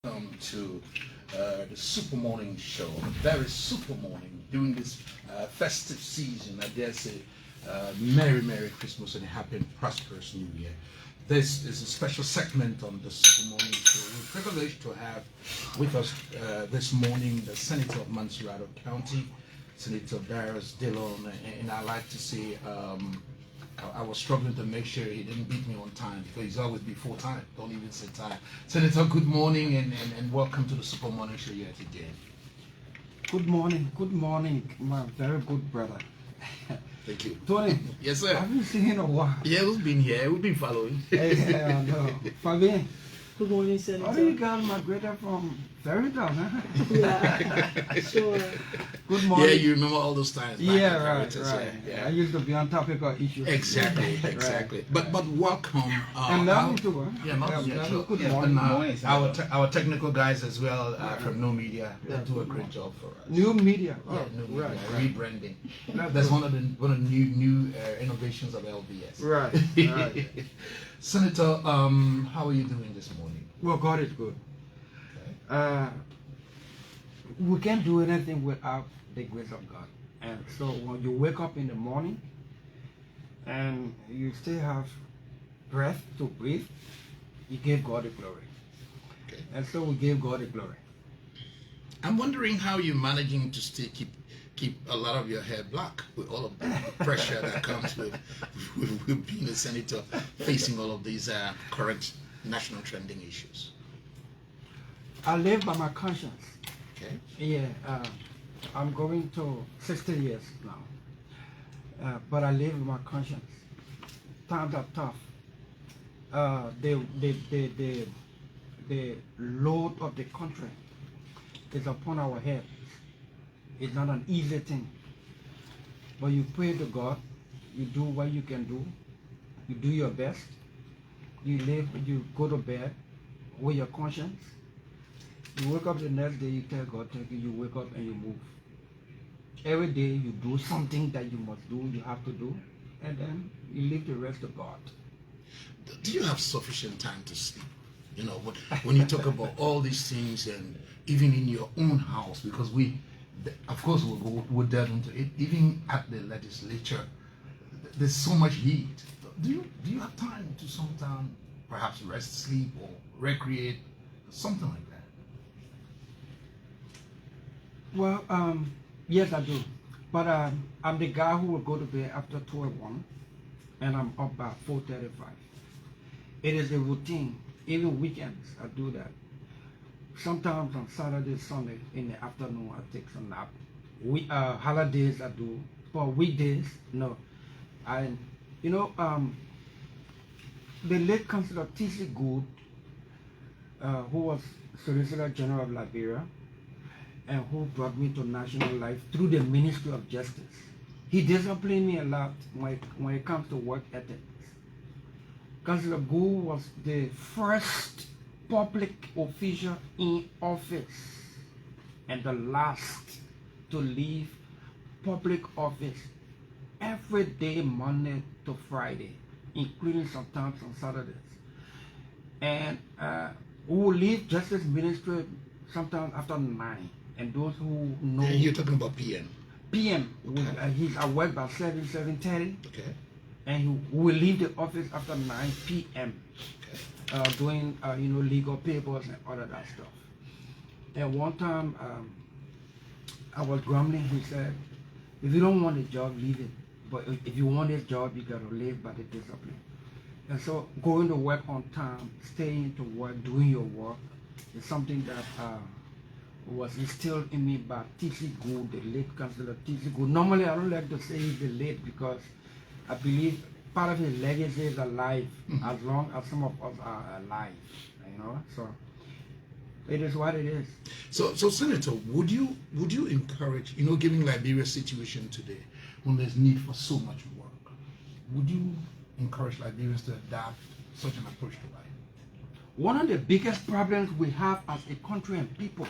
welcome to the Super Morning Show. A very super morning during this festive season. I dare say, Merry Christmas and a happy and prosperous New Year. This is a special segment on the Super Morning Show. We're privileged to have with us this morning the Senator of Mansurado County, Senator Darius Dillon, and I like to say I was struggling to make sure he didn't beat me on time because he's always before time. Don't even say time. Senator, good morning and welcome to the Super Morning Show yet again. Good morning, my very good brother. Thank you. Tony. Yes, sir. Have you seen in a while? Yeah, we've been here. We've been following. Yeah, no. Fabian. Good morning, Senator. How do you got migrated from Farrington, huh? Yeah, sure. Good morning. Yeah, you remember all those times. Yeah, right. Yeah. I used to be on topical issues. Exactly. Right. But welcome. And Melvin too, huh? Yeah, Melvin. Yeah, Sure. good Yeah, morning. and, our technical guys as well from New Media, they do a great job for us. New media. Yeah, Oh, New Media, right. rebranding. That's That's good. one of the new innovations of LBS. Right. Senator, how are you doing this morning? Well, God is good. Okay. We can't do anything without the grace of God. And so when you wake up in the morning and you still have breath to breathe, you give God the glory. Okay. And so we give God the glory. I'm wondering how you're managing to still keep a lot of your hair black with all of the pressure that comes with being a senator, facing all of these current national trending issues. I live by my conscience. Okay. Yeah, I'm going to 60 years now. But I live with my conscience. Times are tough. The load of the country is upon our head. It's not an easy thing. But you pray to God, you do what you can do, you do your best, you live, you go to bed with your conscience. You wake up the next day, you tell God, thank you, you wake up and you move. Every day you do something that you must do, you have to do, and then you leave the rest to God. Do you have sufficient time to sleep? You know, when you talk about all these things, and even in your own house, because of course, we'll delve into it. Even at the legislature, there's so much heat. Do you have time to sometimes perhaps rest, sleep, or recreate, something like that? Well, yes, I do. But I'm the guy who will go to bed after 12:01, and I'm up by 4:35. It is a routine. Even weekends, I do that. Sometimes on Saturday, Sunday, in the afternoon, I take some nap. Holidays, I do. For weekdays, no. The late Councillor T.C. Good, who was Solicitor General of Liberia, and who brought me to national life through the Ministry of Justice. He disciplined me a lot when it comes to work ethics. Councillor Good was the first public official in office and the last to leave public office every day, Monday to Friday, including sometimes on Saturdays. And we will leave Justice Ministry sometimes after 9. And those who know... And you're talking about PM? PM. Okay. He's at work by 7:30. Okay. And he will leave the office after 9 p.m. Okay. Doing legal papers and all of that stuff. And one time I was grumbling. He said, if you don't want a job, leave it. But if you want this job, you got to live by the discipline. And so going to work on time, staying to work, doing your work is something that was instilled in me by T.C. Good, the late Councillor T.C. Good. Normally, I don't like to say he's the late because I believe part of his legacy is alive, as long as some of us are alive, so it is what it is. So Senator, would you encourage, given Liberia's situation today, when there's need for so much work, would you encourage Liberians to adopt such an approach to life? One of the biggest problems we have as a country and people,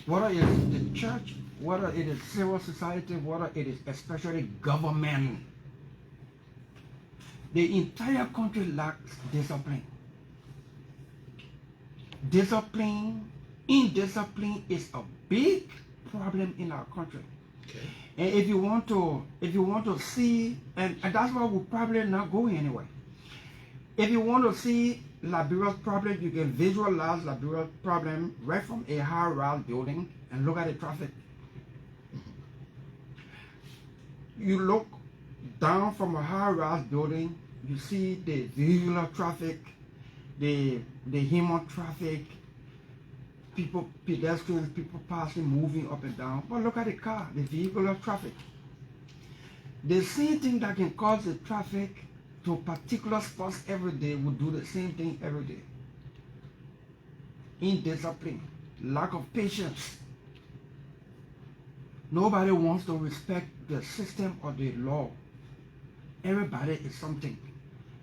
whether it is the church, whether it is civil society, whether it is especially government, the entire country lacks discipline. indiscipline is a big problem in our country. Okay. And if you want to see, and that's why we're probably not going anywhere. If you want to see Liberia's problem, you can visualize Liberia's problem right from a high-rise building and look at the traffic. You look down from a high-rise building, you see the vehicular traffic, the human traffic, people, pedestrians, people passing, moving up and down. But look at the car, the vehicular traffic. The same thing that can cause the traffic to particular spots every day will do the same thing every day. Indiscipline, lack of patience. Nobody wants to respect the system or the law. Everybody is something.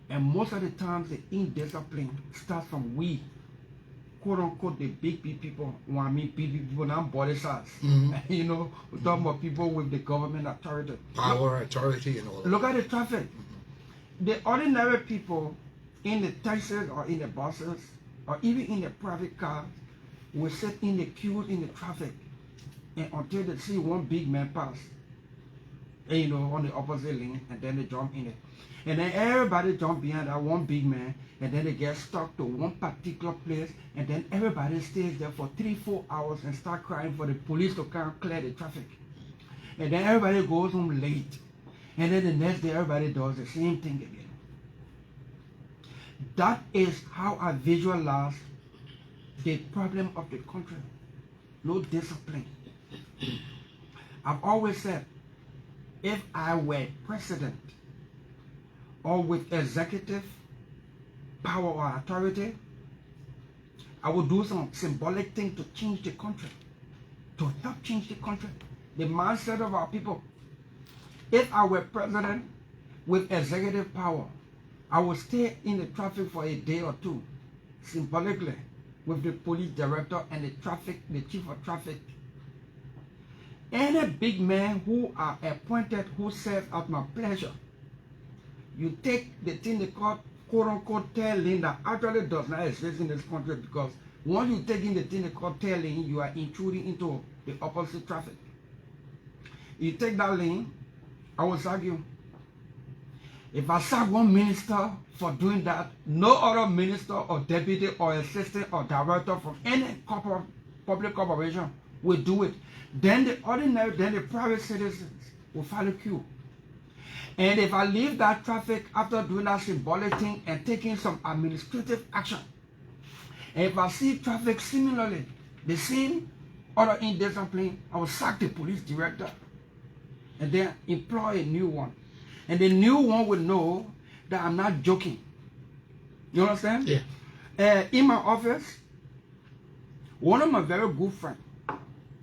And most of the times the indiscipline starts from we, quote unquote, the big people. When I mean big people, not body size. You know, we're talking about people with the government authority. Power, authority, and all that. Look at the traffic. The ordinary people in the taxis or in the buses or even in the private cars will sit in the queues in the traffic and until they see one big man pass, you know, on the opposite lane, and then they jump in it. And then everybody jump behind that one big man, and then they get stuck to one particular place, and then everybody stays there for 3-4 hours and start crying for the police to come clear the traffic. And then everybody goes home late. And then the next day everybody does the same thing again. That is how I visualize the problem of the country. No discipline. I've always said, if I were president or with executive power or authority, I would do some symbolic thing to change the country, to help change the country, the mindset of our people. If I were president with executive power, I would stay in the traffic for a day or two, symbolically, with the police director and the chief of traffic. Any big man who are appointed who serves at my pleasure, you take the thing they call quote unquote tail lane that actually does not exist in this country, because once you take in the thing they call tail lane, you are intruding into the opposite traffic. You take that lane, I will sack you. If I sack one minister for doing that, no other minister or deputy or assistant or director from any public corporation will do it. Then the private citizens will follow queue. And if I leave that traffic after doing that symbolic thing and taking some administrative action, and if I see traffic similarly, the same other indiscipline, I will sack the police director and then employ a new one. And the new one will know that I'm not joking. You understand? Yeah. In my office, one of my very good friends,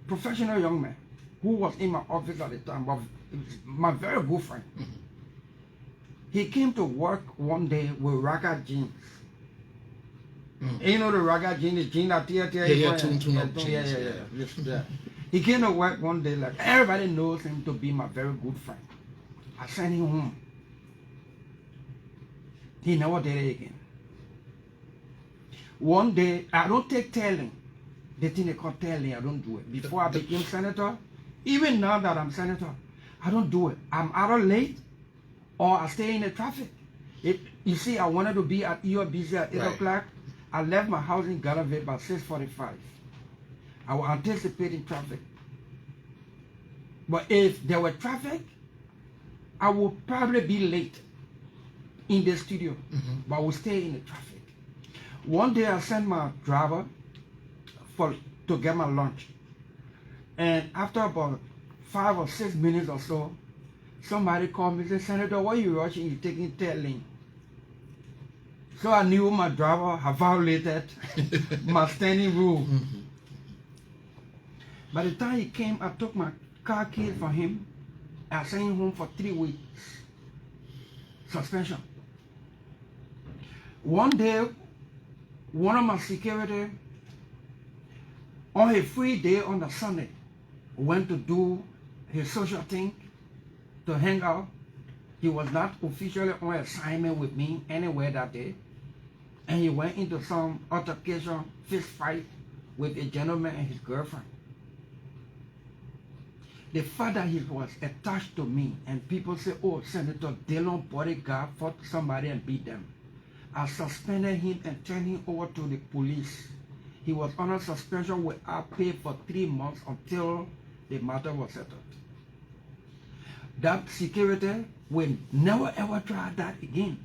professional young man, who was in my office at the time, was my very good friend. He came to work one day with ragged jeans. You know the ragged jeans, the jeans that tear. He came to work one day, like everybody knows him to be my very good friend. I sent him home. He never did it again. One day, I don't take tailing. The thing they call tailing, I don't do it. Before I became senator, even now that I'm senator, I don't do it. I'm either late or I stay in the traffic. You see, I wanted to be at ELBC at 8 o'clock. I left my house in Galloway by 6:45. I was anticipating traffic. But if there were traffic, I would probably be late in the studio, but I would stay in the traffic. One day I sent my driver to get my lunch. And after about 5 or 6 minutes or so, somebody called me and said, "Senator, why are you rushing? You're taking tail lane." So I knew my driver had violated my standing rule. By the time he came, I took my car keys from him. I sent him home for 3 weeks. Suspension. One day, one of my security, on a free day on the Sunday, went to do his social thing, to hang out. He was not officially on assignment with me anywhere that day. and he went into some altercation, fist fight with a gentleman and his girlfriend. The fact that he was attached to me, and people say, oh, Senator Dillon bodyguard fought somebody and beat them. I suspended him and turned him over to the police. He was under suspension without pay for 3 months until the matter was settled. That security will never ever try that again.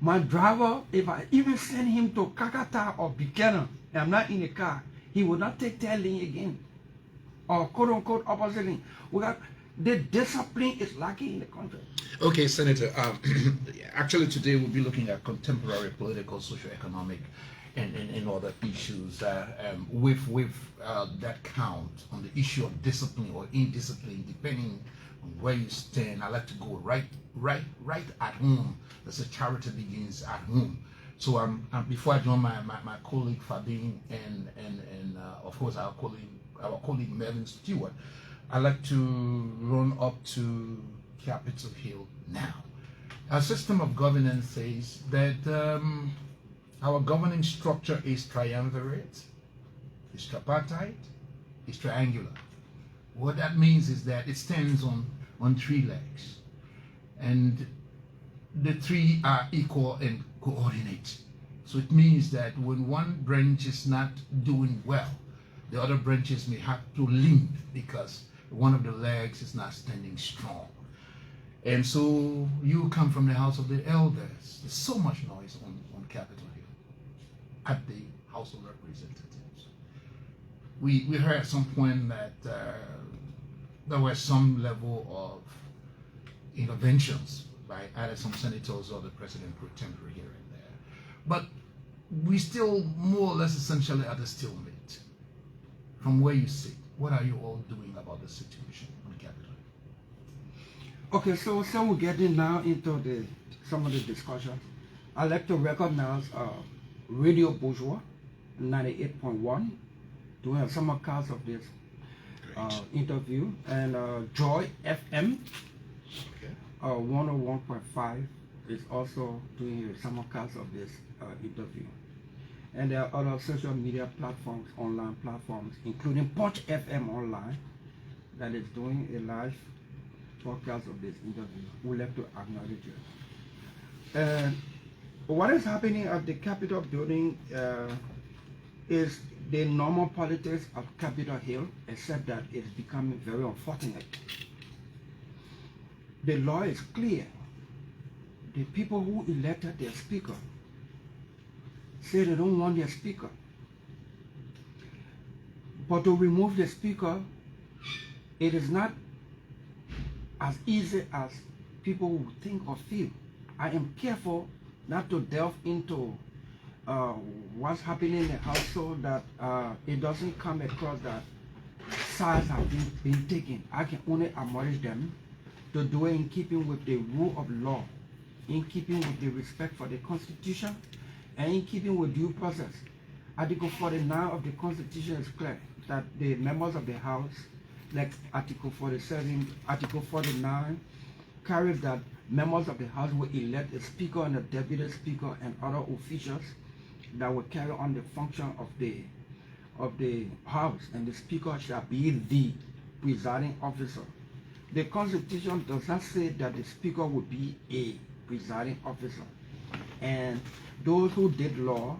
My driver, if I even send him to Kakata or Buchanan, and I'm not in the car, he will not take that lane again. Or quote unquote opposite lane. The discipline is lacking in the country. Okay, Senator. Actually, today we'll be looking at contemporary political, socio-economic, and other issues with that count on the issue of discipline or indiscipline, depending on where you stand. I like to go right at home. There's a charity begins at home. So before I join my colleague Fabien and of course our colleague Melvin Stewart, I like to run up to Capitol Hill now. Our system of governance says that our governing structure is triumvirate, is tripartite, is triangular. What that means is that it stands on 3 legs, and the 3 are equal and coordinate. So it means that when one branch is not doing well, the other branches may have to limp because one of the legs is not standing strong. And so you come from the House of the Elders. There's so much noise on Capitol Hill at the House of Representatives. We heard at some point that there was some level of interventions by either some senators or the president pro tempore here and there. But we still more or less essentially at a stalemate. From where you sit, what are you all doing about the situation on Capitol Hill? Okay, so we're getting now into some of the discussions. I'd like to recognize Radio Bourgeois 98.1 doing a simulcast of this interview, and Joy FM 101.5 is also doing a simulcast of this interview. And there are other social media platforms, online platforms, including Punch FM online, that is doing a live broadcast of this interview. We'd like to acknowledge it. And what is happening at the Capitol building is the normal politics of Capitol Hill, except that it's becoming very unfortunate. The law is clear. The people who elected their speaker say they don't want their speaker. But to remove the speaker, it is not as easy as people would think or feel. I am careful not to delve into what's happening in the House so that it doesn't come across that sides have been taken. I can only admonish them to do it in keeping with the rule of law, in keeping with the respect for the Constitution, and in keeping with due process. Article 49 of the Constitution is clear that the members of the House, like Article 47, Article 49, carries that members of the House will elect a speaker and a deputy speaker and other officials that will carry on the function of the House, and the speaker shall be the presiding officer. The Constitution does not say that the speaker will be a presiding officer. And those who did law,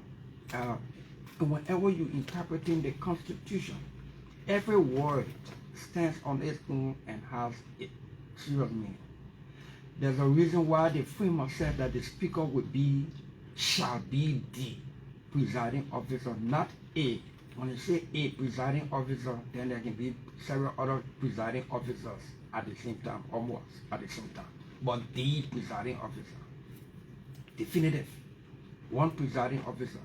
whenever you interpreting the Constitution, every word stands on its own and has a serious meaning. There's a reason why the framer said that the speaker shall be the presiding officer, not a. When you say a presiding officer, then there can be several other presiding officers at the same time, almost at the same time. But the presiding officer, definitive, one presiding officer.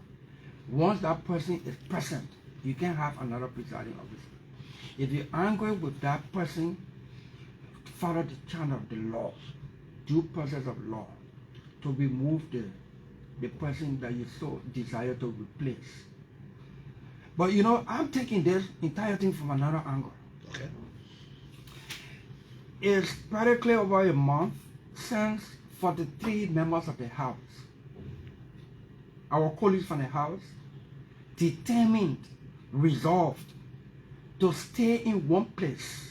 Once that person is present, you can have another presiding officer. If you're angry with that person, follow the channel of the law, due process of law, to remove the person that you so desire to replace. But you know, I'm taking this entire thing from another angle. Okay. It's practically over a month since 43 members of the House our colleagues from the House, determined, resolved to stay in one place,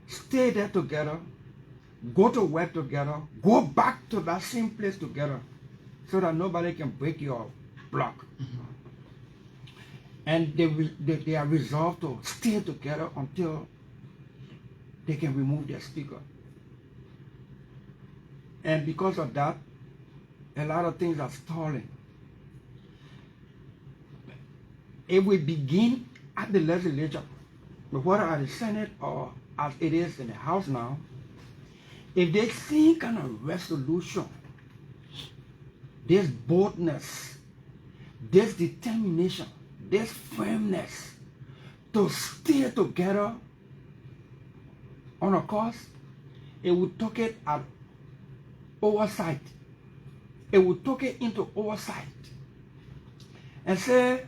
stay there together, go to work together, go back to that same place together, so that nobody can break your block. And they are resolved to stay together until they can remove their speaker. And because of that, a lot of things are stalling. If we begin at the legislature, whether at the Senate or as it is in the House now, if they see kind of resolution, this boldness, this determination, this firmness to stay together on a course, it will take it at oversight. It will take it into oversight and say,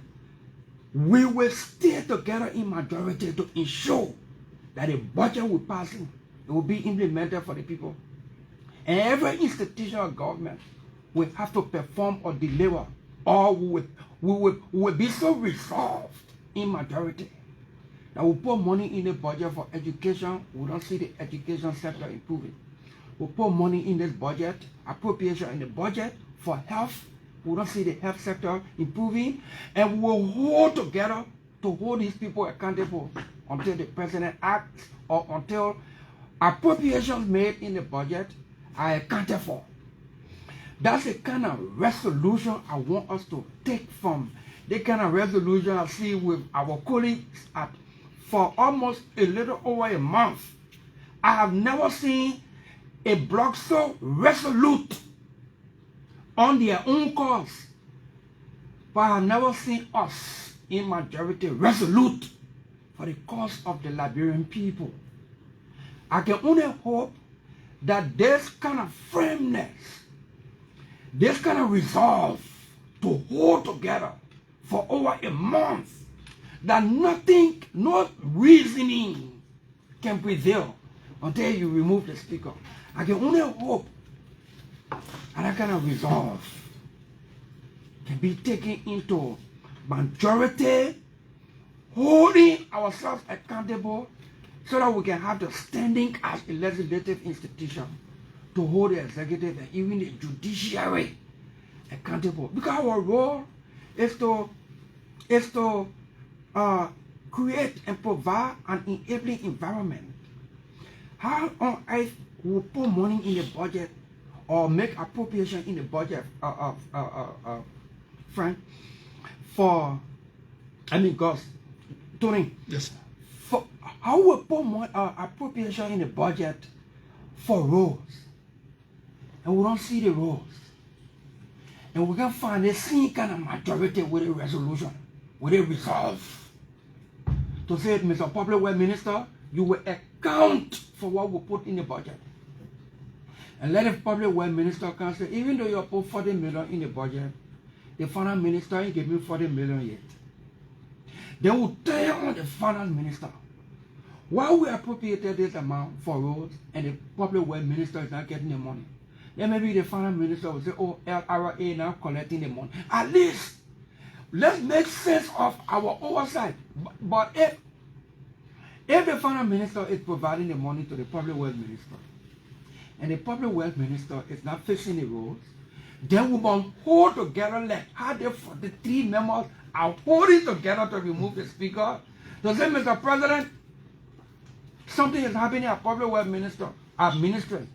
we will stay together in majority to ensure that the budget will pass in. It will be implemented for the people. And every institution of government will have to perform or deliver, or we will be so resolved in majority that we put money in the budget for education. We don't see the education sector improving. We put money in this budget, appropriation in the budget for health. We don't see the health sector improving. And we will hold together to hold these people accountable until the president acts or until appropriations made in the budget are accounted for. That's the kind of resolution I want us to take from the kind of resolution I see with our colleagues for almost a little over a month. I have never seen a bloc so resolute on their own cause, but I have never seen us in majority resolute for the cause of the Liberian people. I can only hope that this kind of firmness, this kind of resolve to hold together for over a month, that nothing, no reasoning can prevail until you remove the speaker. I can only hope that kind of resolve can be taken into majority, holding ourselves accountable so that we can have the standing as a legislative institution to hold the executive and even the judiciary accountable. Because our role is to create and provide an enabling environment. How on earth will put money in the budget or make appropriation in the budget, Frank, for, Gus, Tony? Yes. For, how will put more appropriation in the budget for roads? And we don't see the roads. And we can find the same kind of majority with a resolution, with a resolve to say, Mr. Public Works Minister, you will account for what we put in the budget. And let the Public Works Minister can say, even though you put 40 million in the budget, the finance minister ain't give me 40 million yet. They will tell on the finance minister, why we appropriated this amount for roads and the Public Works Minister is not getting the money. Then maybe the finance minister will say, oh, LRA now collecting the money. At least, let's make sense of our oversight. But if the finance minister is providing the money to the Public Works Minister, and the Public Works Minister is not fixing the roads, then we must hold together like how the 43 members are holding together to remove the speaker. To say, Mr. President, something is happening at Public Works Minister, administration.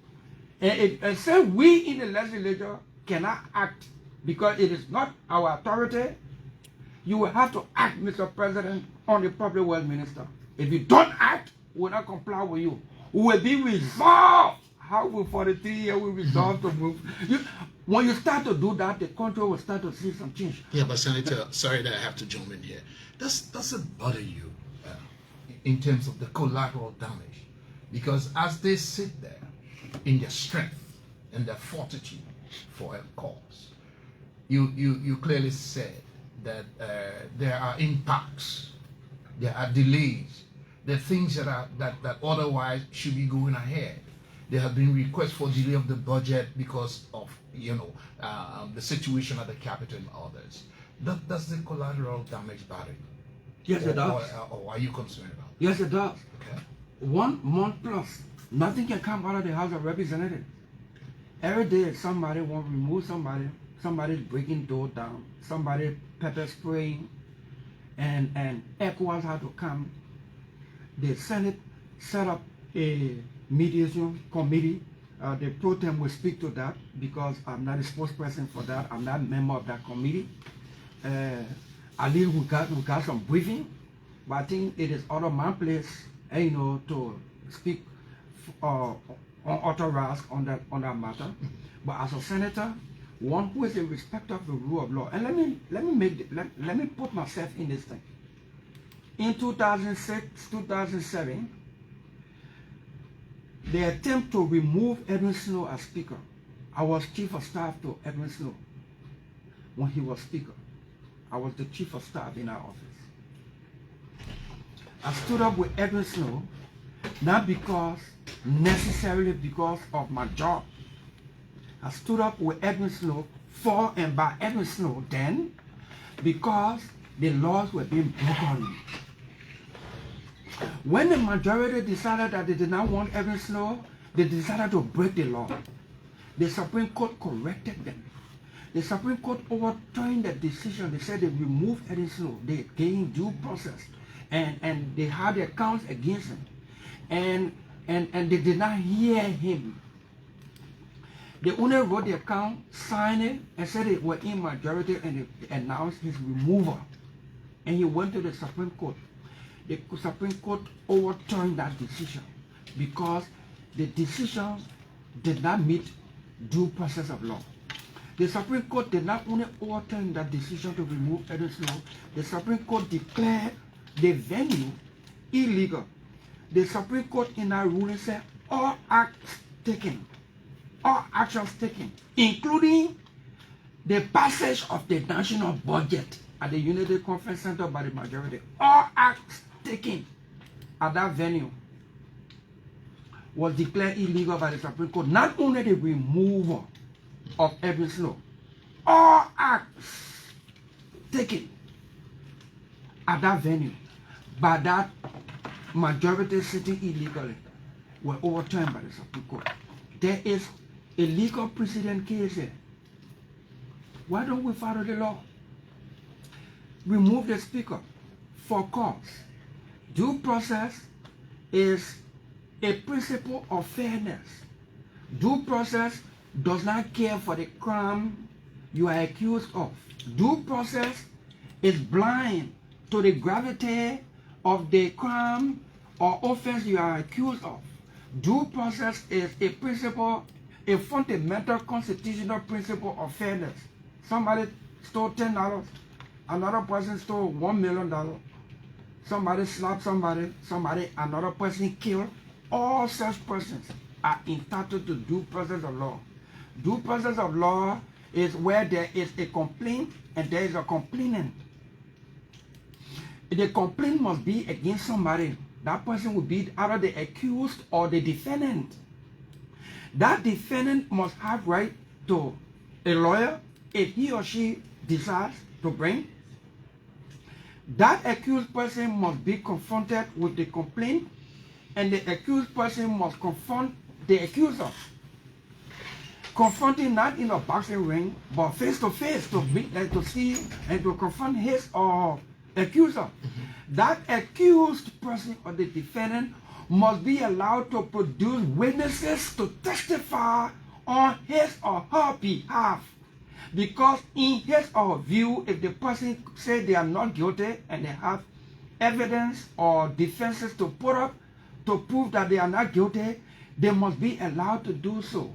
And say we in the legislature cannot act because it is not our authority. You will have to act, Mr. President, on the Public Works Minister. If you don't act, we will not comply with you. We will be resolved. How will 43 years we resolve to move? When you start to do that, the country will start to see some change. Yeah, but Senator, sorry that I have to jump in here. Does it bother you in terms of the collateral damage? Because as they sit there in their strength and their fortitude for a cause, you clearly said that there are impacts, there are delays, there are things that otherwise should be going ahead. There have been requests for delay of the budget because of the situation at the Capitol and others. Does the collateral damage bother you? Yes, it does. Or are you concerned about it? Yes, it does. Okay. 1 month plus, nothing can come out of the House of Representatives. Every day, somebody want to remove somebody. Somebody's breaking door down. Somebody pepper spraying, and ECOWAS had to come. The Senate set up a mediation committee. The pro tem will speak to that because I'm not a spokesperson for that. I'm not a member of that committee. At least we got some briefing, but I think it is out of my place, to speak unauthorized on that matter. But as a senator, one who is a respecter of the rule of law, and let me put myself in this thing. In 2006, 2007, the attempt to remove Edwin Snow as Speaker. I was Chief of Staff to Edwin Snow when he was Speaker. I was the Chief of Staff in our office. I stood up with Edwin Snow, not necessarily because of my job. I stood up with Edwin Snow for and by Edwin Snow then because the laws were being broken. When the majority decided that they did not want Edwin Snow, they decided to break the law. The Supreme Court corrected them. The Supreme Court overturned the decision. They said they removed Edwin Snow. They gave him due process. And they had their counts against him. And they did not hear him. They only wrote the account, signed it, and said it were in majority, and they announced his removal. And he went to the Supreme Court. The Supreme Court overturned that decision because the decision did not meet due process of law. The Supreme Court did not only overturn that decision to remove Edwin Snow, the Supreme Court declared the venue illegal. The Supreme Court in that ruling said all acts taken, all actions taken, including the passage of the national budget at the Unity Conference Center by the majority, all acts taken at that venue was declared illegal by the Supreme Court. Not only the removal of Edwin Snow, all acts taken at that venue by that majority sitting illegally were overturned by the Supreme Court. There is a legal precedent case here. Why don't we follow the law? Remove the speaker for cause. Due process is a principle of fairness. Due process does not care for the crime you are accused of. Due process is blind to the gravity of the crime or offense you are accused of. Due process is a principle, a fundamental constitutional principle of fairness. Somebody stole $10, another person stole $1 million. Somebody slapped somebody, another person killed. All such persons are entitled to due process of law. Due process of law is where there is a complaint and there is a complainant. The complaint must be against somebody. That person will be either the accused or the defendant. That defendant must have right to a lawyer if he or she desires to bring. That accused person must be confronted with the complaint, and the accused person must confront the accuser. Confronting not in a boxing ring, but face to face to meet and to see and to confront his or accuser. That accused person or the defendant must be allowed to produce witnesses to testify on his or her behalf. Because in his or her view, if the person says they are not guilty and they have evidence or defenses to put up to prove that they are not guilty, they must be allowed to do so.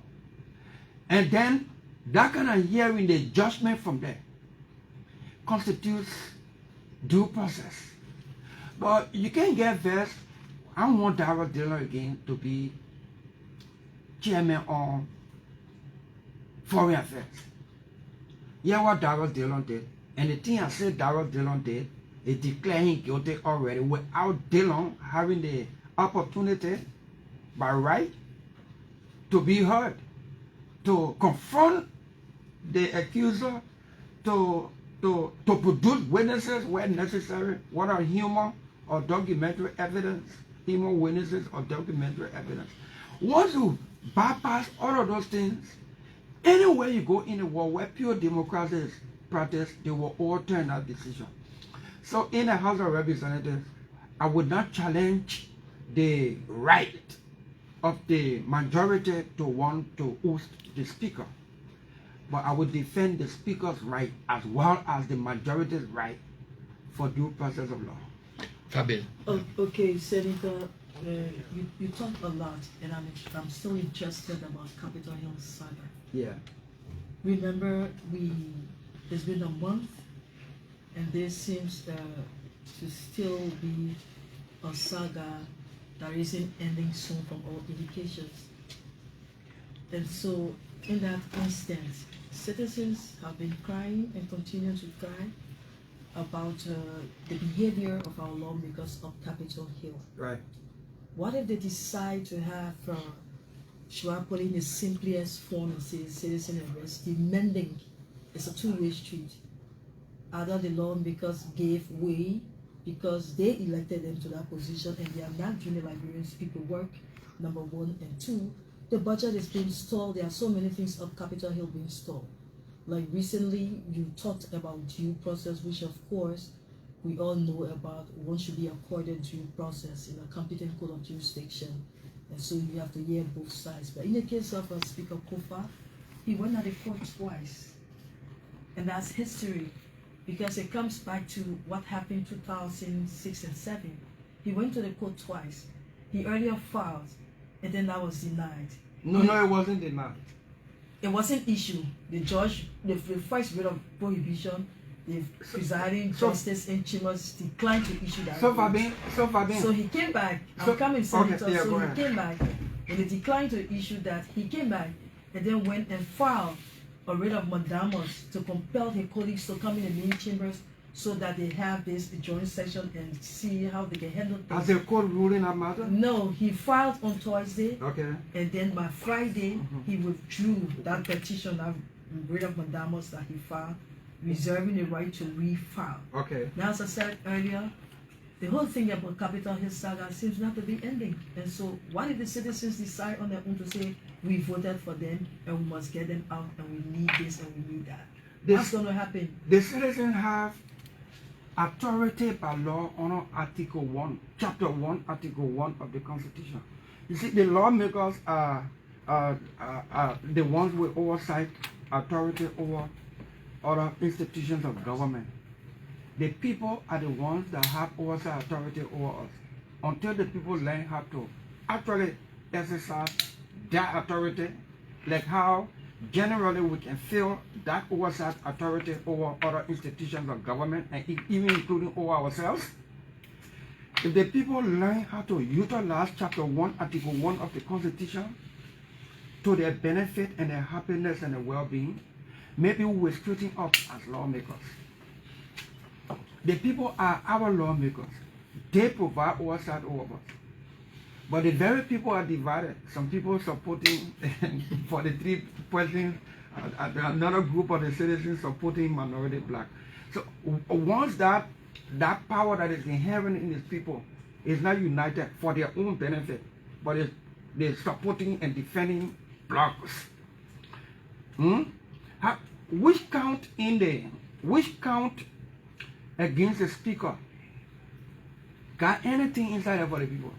And then that kind of hearing, the judgment from there, constitutes due process. But you can't get vexed. I don't want Darius Dillon again to be chairman on foreign affairs. Yeah, what Darius Dillon did, and the thing I said Darius Dillon did, is declaring him guilty already without Dillon having the opportunity by right to be heard, to confront the accuser to produce witnesses where necessary, what are human or documentary evidence, human witnesses or documentary evidence. Once you bypass all of those things, anywhere you go in the world where pure democracy is practiced, they will overturn that decision. So in the House of Representatives, I would not challenge the right of the majority to want to host the speaker, but I would defend the speaker's right as well as the majority's right for due process of law. Fabien. Oh, okay, Senator, you talk a lot, and I'm still interested about Capitol Hill saga. Yeah. Remember, it's been a month, and there seems to still be a saga that isn't ending soon from all indications. And so, in that instance, citizens have been crying and continue to cry about the behavior of our lawmakers of Capitol Hill. Right. What if they decide to have, should I put in the simplest form and say citizen arrest, demanding? It's a two-way street. Either the lawmakers gave way because they elected them to that position and they are not doing the Liberians people work, number one, and two, the budget is being stalled. There are so many things of Capitol Hill being stalled. Like recently, you talked about due process, which of course, we all know about. One should be accorded due process in a competent court of jurisdiction. And so you have to hear both sides. But in the case of Speaker Kofa, he went at the court twice. And that's history, because it comes back to what happened 2006 and 7. He went to the court twice. He earlier filed, and then that was denied. No, it wasn't denied. It wasn't issued. The judge, the first writ of prohibition, the presiding justice in Chambers declined to issue that. So he came back. I'm coming, Senator. Okay, yeah, so he came back. When they declined to issue that, he came back and then went and filed a writ of mandamus to compel his colleagues to come in the main chambers so that they have this joint session and see how they can handle things. Has the court ruling that matter? No, he filed on Thursday. Okay. And then by Friday, he withdrew that petition, that writ of mandamus that he filed, reserving the right to refile. Okay. Now, as I said earlier, the whole thing about Capitol Hill saga seems not to be ending. And so, why did the citizens decide on their own to say, we voted for them and we must get them out and we need this and we need that? What's going to happen? The citizens have authority by law under Article 1, Chapter 1, Article 1 of the Constitution. You see, the lawmakers are the ones with oversight authority over other institutions of government. The people are the ones that have oversight authority over us. Until the people learn how to actually exercise their authority, like how generally we can feel that oversight authority over other institutions of government and even including over ourselves. If the people learn how to utilize Chapter 1, Article 1 of the Constitution to their benefit and their happiness and their well-being, maybe we will straighten up as lawmakers. The people are our lawmakers. They provide oversight over us. But the very people are divided. Some people supporting for the 3 presidents, another group of the citizens supporting minority black. So once that power that is inherent in these people is not united for their own benefit, but they're supporting and defending blacks. Which count against the speaker got anything inside there for the people?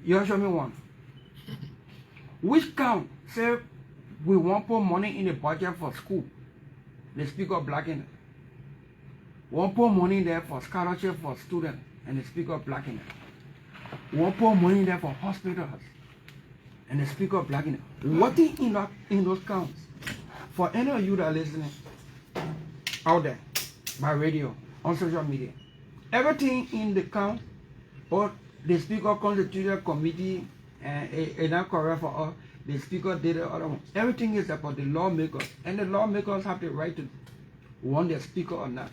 You show me one. Which count say we want to put money in the budget for school? The speaker blacking it. Want to put money there for scholarship for students, and the speaker blacking it. Want to put money there for hospitals, and the speaker blacking it. What is in those counts? For any of you that are listening out there, by radio, on social media, everything in the count, or the speaker constituted a committee and it's not correct for us, the speaker did the other one. Everything is about the lawmakers, and the lawmakers have the right to want their speaker or not.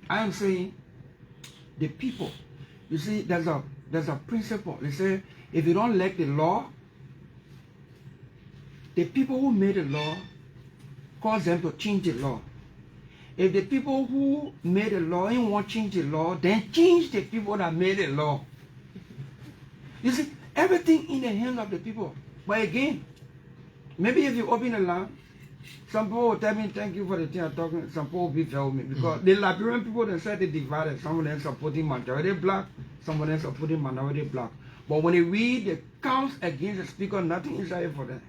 I am saying the people. You see, there's a principle. They say if you don't like the law, the people who made the law cause them to change the law. If the people who made the law ain't want to change the law, then change the people that made the law. You see, everything in the hands of the people. But again, maybe if you open a land, some people will tell me, thank you for the thing I'm talking, some people will be fair with me. Because the Liberian people, they said they divided. Some of them supporting majority black, some of them supporting minority black. But when they read the counts against the speaker, nothing is there for them.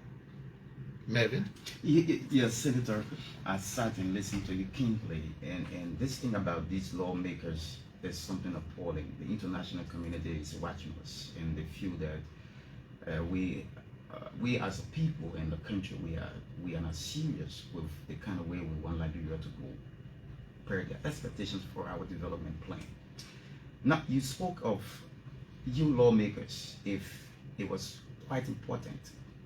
Melvin? Yes, Senator, I sat and listened to you keenly, and this thing about these lawmakers, there's something appalling. The international community is watching us, and they feel that we as a people in the country, we are not serious with the kind of way we want Liberia to go, per the expectations for our development plan. Now, you spoke of you lawmakers, if it was quite important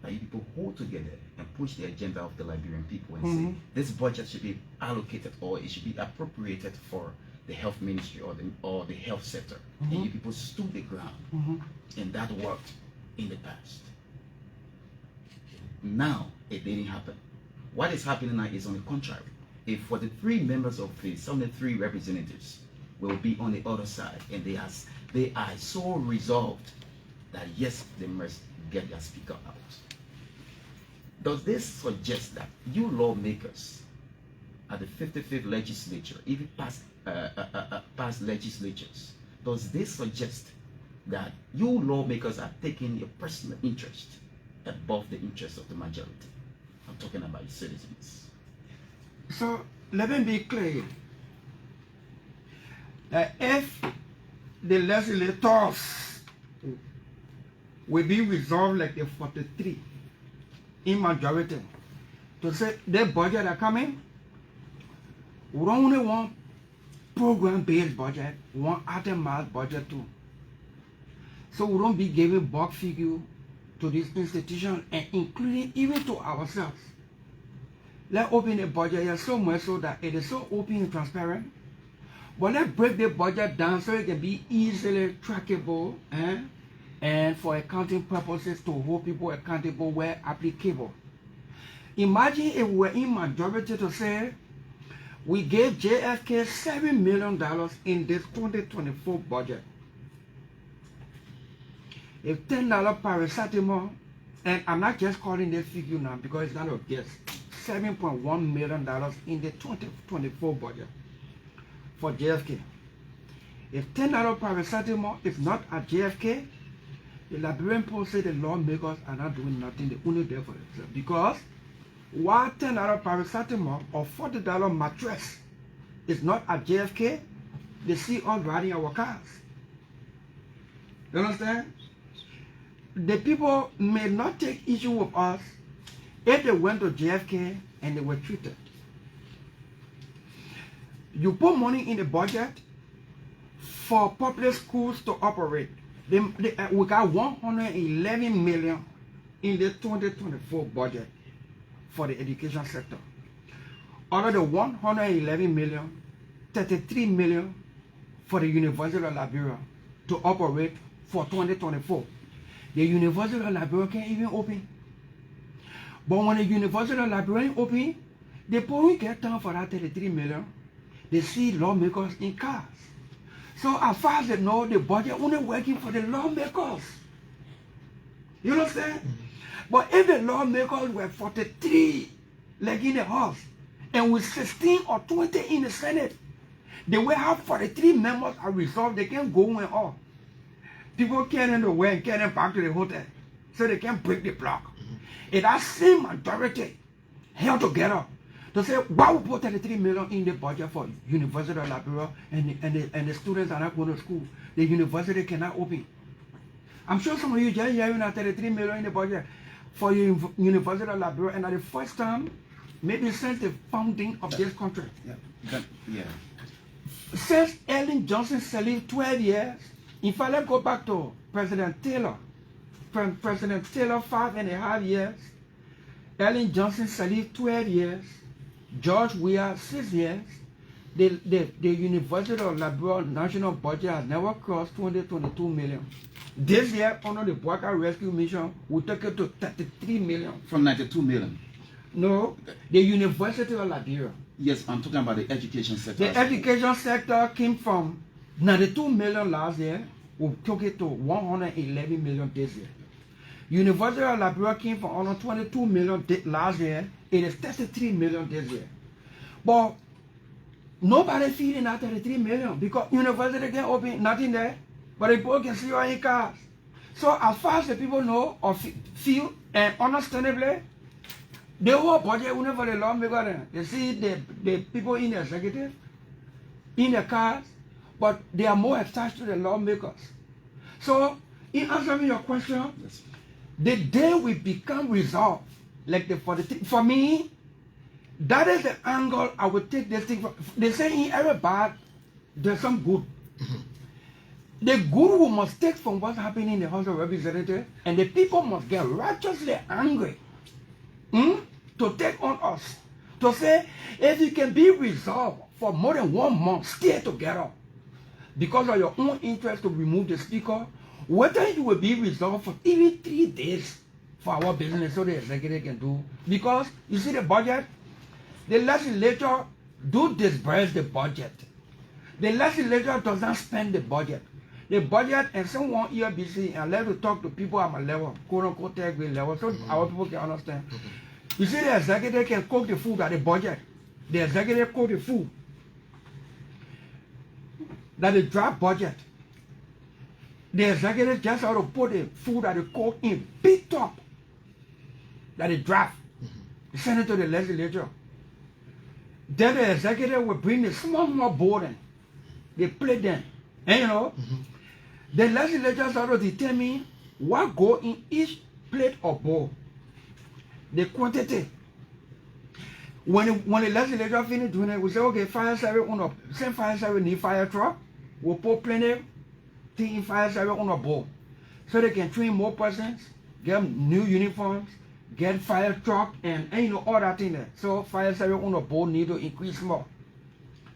that you people hold together and push the agenda of the Liberian people and say this budget should be allocated or it should be appropriated for the health ministry or the health sector. And you people stood the ground, and that worked in the past. Now it didn't happen. What is happening now is on the contrary. If for the 3 members of the 73 representatives will be on the other side, and they are so resolved that yes, they must get their speaker out. Does this suggest that you lawmakers at the 55th legislature, even past legislatures, does this suggest that you lawmakers are taking your personal interest above the interest of the majority? I'm talking about citizens. So let me be clear that if the legislators will be resolved like the 43 in majority to say their budget are coming, we don't only want program-based budget, we want itemized budget too. So we don't be giving bulk figure to these institutions and including even to ourselves. Let's open the budget here so much so that it is so open and transparent. But let's break the budget down so it can be easily trackable and for accounting purposes to hold people accountable where applicable. Imagine if we were in majority to say we gave JFK $7 million in this 2024 budget. If $10 paracetamol, and I'm not just calling the figure now because it's not a guess, $7.1 million in the 2024 budget for JFK. If $10 paracetamol is not at JFK, the Liberian people say the lawmakers are not doing nothing, they're only there for themselves. Because while $10 paracetamol or $40 mattress is not at JFK, they see us riding our cars. You understand? The people may not take issue with us if they went to JFK and they were treated. You put money in the budget for public schools to operate. We got $111 million in the 2024 budget for the education sector. Out of the $111 million, $33 million for the University of Liberia to operate for 2024. The University of Liberia can't even open. But when the University of Liberia open, they probably get time for that $33 million. They see lawmakers in cars. So as far as they know, the budget only working for the lawmakers. You understand? But if the lawmakers were 43, like in the House, and with 16 or 20 in the Senate, they will have 43 members are resolved, they can go and all. People carrying the way and carrying back to the hotel, so they can break the block. If that same majority held together to say, why we put 33 million in the budget for University of Liberia and the students are not going to school, the university cannot open. I'm sure some of you just hearing that 33 million in the budget for University of Liberia, and at the first time, maybe since the founding of this country. Since Ellen Johnson served 12 years, in fact, let's go back to President Taylor. President Taylor, 5.5 years. Ellen Johnson served 12 years. George Weah, 6 years. The University of Liberia national budget has never crossed 22 million. This year, under the Bwaka Rescue Mission, we took it to 33 million. From 92 million. No, the University of Liberia. Yes, I'm talking about the education sector. The education sector came from 92 million last year. We took it to 111 million this year. University of Liberia came from almost 22 million last year. It is 33 million this year. But nobody feeding that 33 million because university can open nothing there, but the people can see your in cars. So as far as the people know or feel and understandably, the whole budget will never the lawmaker. They see the people in the executive, in the cars, but they are more attached to the lawmakers. So in answering your question, the day we become resolved, like for me, that is the angle I would take this thing from. They say in every bad, there's some good. The good we must take from what's happening in the House of Representatives, and the people must get righteously angry to take on us. To say, if you can be resolved for more than 1 month, stay together because of your own interest to remove the speaker, whether you will be resolved for even 3 days for our business so the executive can do. Because you see the budget, the legislature do disburse the budget. The legislature does not spend the budget. The budget, and someone ELBC, and let to talk to people at my level, quote unquote third grade level, so our people can understand. You see, the executive can cook the food at the budget. The executive cook the food. That is draft budget. The executive just ought to put the food that they cook in big top. That is draft. Send it to the legislature. Then the executive will bring the small bowl in. They plate them. And you know, the legislature ought to determine what go in each plate or bowl. The quantity. When the legislature finish doing it, we say, okay, fire service send fire service need fire truck. We'll put plenty thing in fire service on a bowl. So they can train more persons, get new uniforms, get fire truck, and you know, all that thing there. So fire service on a bowl need to increase more.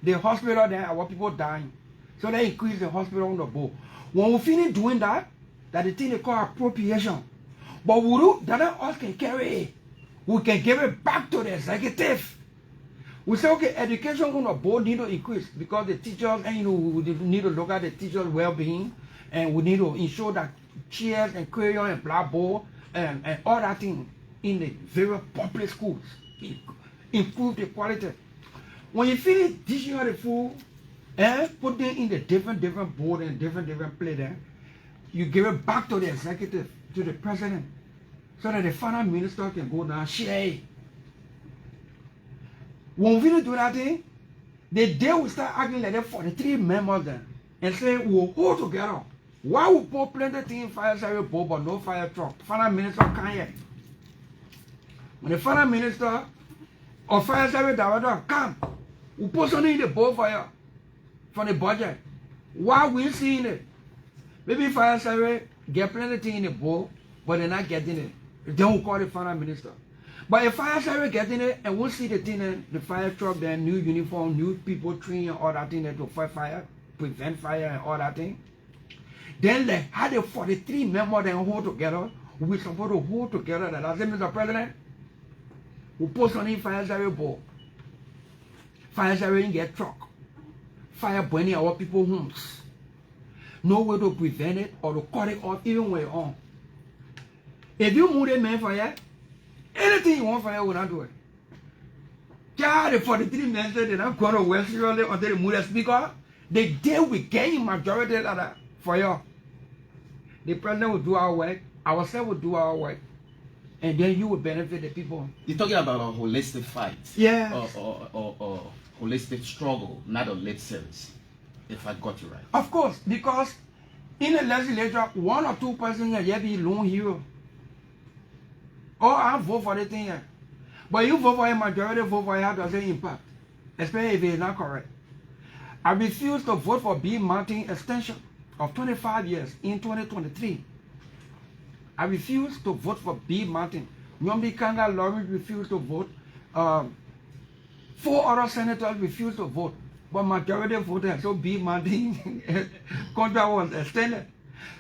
The hospital there, our people dying. So they increase the hospital on the bowl. When we finish doing that, that the thing they call appropriation. But we do, that us can carry it. We can give it back to the executive. We say, okay, education on the board need to increase because the teachers, and you know, we need to look at the teachers' well-being, and we need to ensure that chairs and crayon and blackboard and all that thing in the various public schools improve the quality. When you finish teaching all the food and put them in the different board and different plate, you give it back to the executive, to the president, so that the finance minister can go down share it. When we do that thing, the day we start acting like that 43 members then, and say we'll hold together. Why we put plenty things in fire service board but no fire truck? Finance minister can't yet. When the finance minister or fire service director come, we put something in the board for you, for the budget. Why we seeing it? Maybe fire service get plenty things in the board, but they're not getting it. Then we call the finance minister. But if fire service getting it, and we'll see the thing in the fire truck, then new uniform, new people training, all that thing to fight fire, prevent fire and all that thing. Then they had the 43 members then hold together. We're supposed to hold together that I said, Mr. President, we put something in fire service board. Fire service didn't get truck. Fire burning our people's homes. No way to prevent it or to cut it off even when you're on. If you move the man for you, anything you want for you will not do it. Yeah, the 43 men said they're not going to wait seriously until they move the speaker. The day we gain majority of that for you, the president will do our work, ourselves will do our work, and then you will benefit the people. You're talking about a holistic fight. Yeah. Or holistic struggle, not a lip service, if I got you right. Of course, because in the legislature, 1 or 2 persons can be lone hero. Oh, I vote for the thing here. But you vote for a majority, vote for it, how does it impact? Especially if it's not correct. I refuse to vote for B Mountain extension of 25 years in 2023. I refuse to vote for B Mountain. Normally, Kanga Lawrence refused to vote. 4 other senators refused to vote. But majority voted, so B Mountain contract was extended.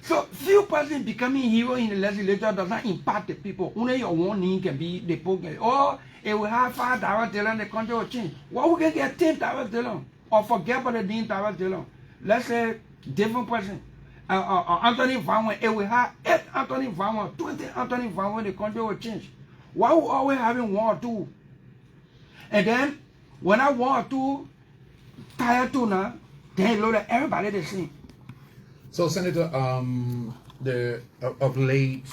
So few persons becoming hero in the legislature does not impact the people. Only your one name can be the program. Or If we have $5 Dillon, the country will change. What we can get $10 Dillon, or forget about the $10 Dillon. Let's say different person. Anthony Van, if we have 8 Anthony Van, 20 Anthony Van, the country will change. Why we always having 1 or 2? And then when I 1 or 2 tired to now, then load everybody the same. So, Senator, of late,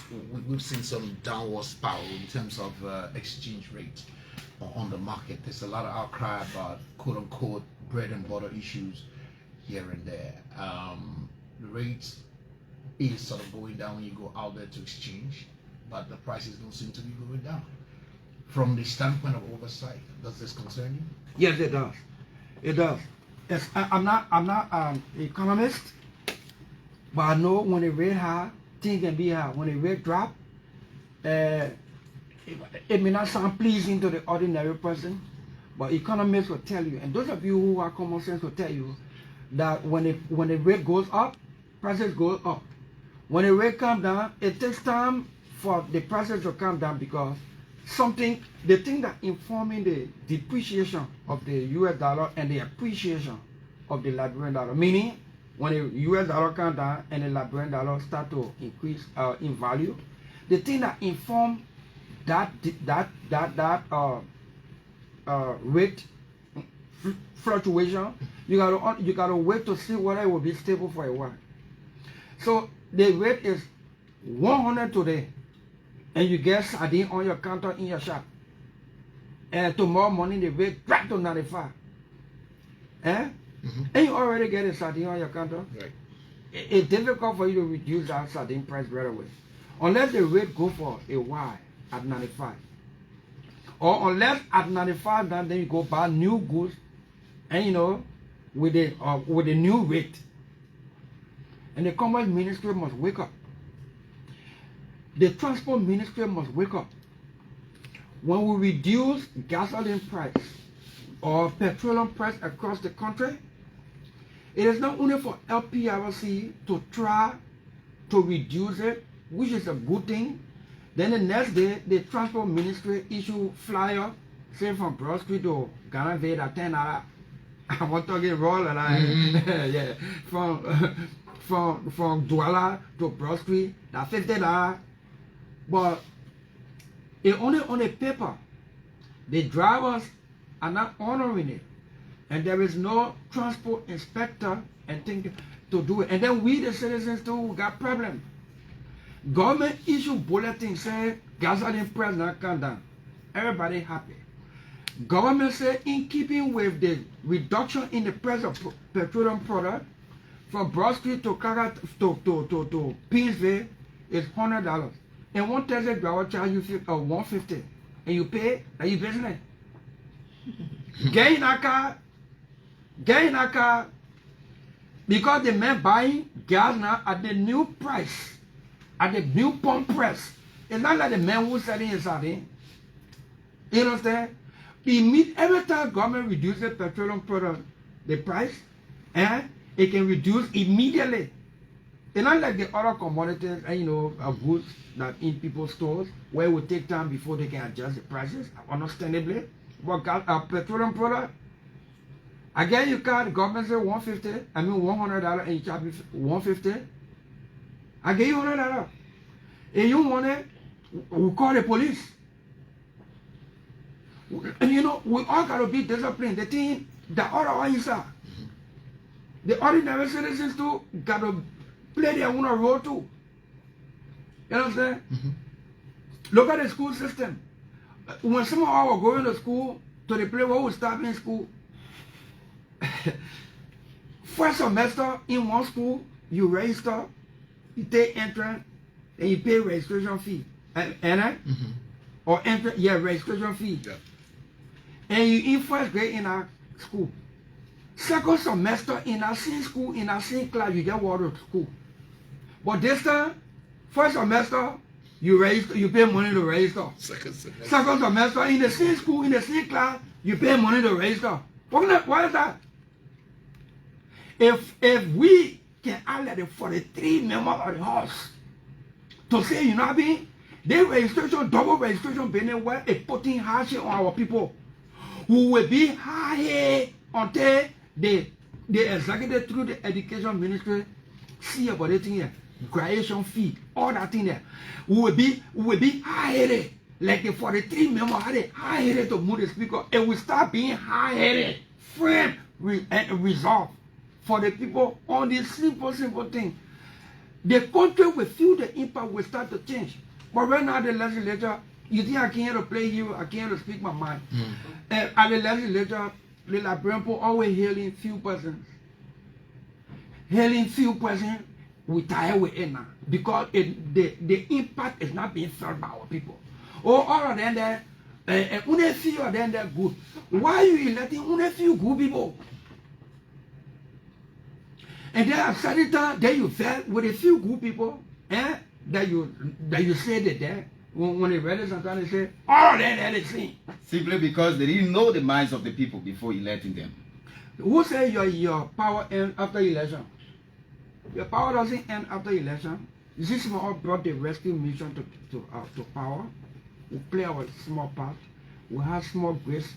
we've seen some downward spiral in terms of exchange rate on the market. There's a lot of outcry about quote-unquote bread and butter issues here and there. The rates is sort of going down when you go out there to exchange, but the prices don't seem to be going down. From the standpoint of oversight, does this concern you? Yes, it does. It does. Yes, I'm not an economist, but I know when the rate high, things can be high. When the rate drop, it may not sound pleasing to the ordinary person, but economists will tell you, and those of you who are common sense will tell you, that when the rate goes up, prices go up. When the rate comes down, it takes time for the prices to come down because the thing that informing the depreciation of the US dollar and the appreciation of the Liberian dollar, meaning when the US dollar comes down and the Liberian dollar start to increase in value, the thing that inform that rate fluctuation, you gotta wait to see whether it will be stable for a while. So the rate is 100 today, and you get sardine on your counter in your shop, and tomorrow morning the rate drop to 95. And you already get a sardine on your counter. Right. It's difficult for you to reduce that sardine price right away, unless the rate go for a while at 95, or unless at 95 then you go buy new goods, and with the new rate. And the Commerce Ministry must wake up. The Transport Ministry must wake up. When we reduce gasoline price or petroleum price across the country, it is not only for LPRC to try to reduce it, which is a good thing. Then the next day, the Transport Ministry issue flyer, say from Broad Street to Ghana Vade at $10. I want to get roll and yeah, from Douala to Broad Street, that's $50. But it only on the paper. The drivers are not honoring it, and there is no transport inspector and thing to do it. And then we, the citizens, too, got problem. Government issue bulletin saying gasoline price not come down. Everybody happy. Government said in keeping with the reduction in the price of petroleum product from Broad Street to Pinsville is $100. And one Tesla driver charge you $150, and you pay, and you business. Get in a car, because the man buying gas now at the new price, at the new pump price. It's not like the man who's selling his sardine. You understand? Every time government reduces petroleum product, the price, and it can reduce immediately. It's not like the other commodities and goods that in people's stores where it will take time before they can adjust the prices, understandably. But petroleum product, I get your car, the government says $150, $100, and you charge me $150. I get you $100. And you want it, we'll call the police. And we all got to be disciplined. The thing, the other one is the ordinary citizens too got to play their own role too. You understand? Look at the school system. When some of us were going to school, to the place where we start in school, first semester in one school, you register, you take entrance, and you pay registration fee. Or registration fee. Yeah. And you in first grade in our school. Second semester in our same school, in our same class, you just walk to school. But this time, first semester, you register, you pay money to register. Second semester, in the same school, in the same class, you pay money to register. Why is that? If we can add the 43 members of the house to say, The registration, double registration business where it putting hardship on our people who will be hired until the executive through the education ministry see about the thing here, graduation fee, all that thing there. We will be high-headed. Like the 43 members had it high-headed to move the speaker. It will start being high-headed, firm, and resolve for the people on this simple thing. The country will feel the impact will start to change. But right now the legislature, you think I came here to play you, I came here to speak my mind. At the legislature, the Liberian people always hailing few persons. Hailing few persons, we tired with it now. Because the impact is not being felt by our people. Oh, all of them there, only few of them there good. Why are you electing only few good people? And then at certain time, then you fell with a few good people, that you said it there. When they read it, sometimes they say, all of them are the same. Simply because they didn't know the minds of the people before electing them. Who said your power ends after election? Your power doesn't end after election. This small brought the rescue mission to power. We play our small part. We have small grace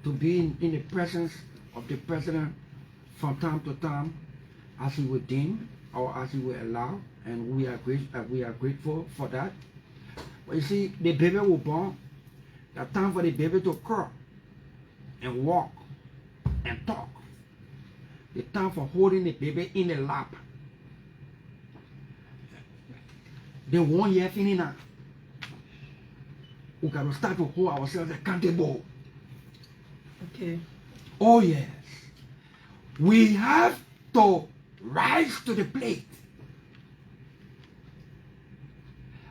to be in the presence of the president from time to time, as he would deem or as he would allow, and we are grateful for that. But you see, the baby was born. The time for the baby to crawl and walk and talk. The time for holding the baby in the lap. The 1 year finish now. We got to start to hold ourselves accountable. Okay. Oh yes. We have to rise to the plate.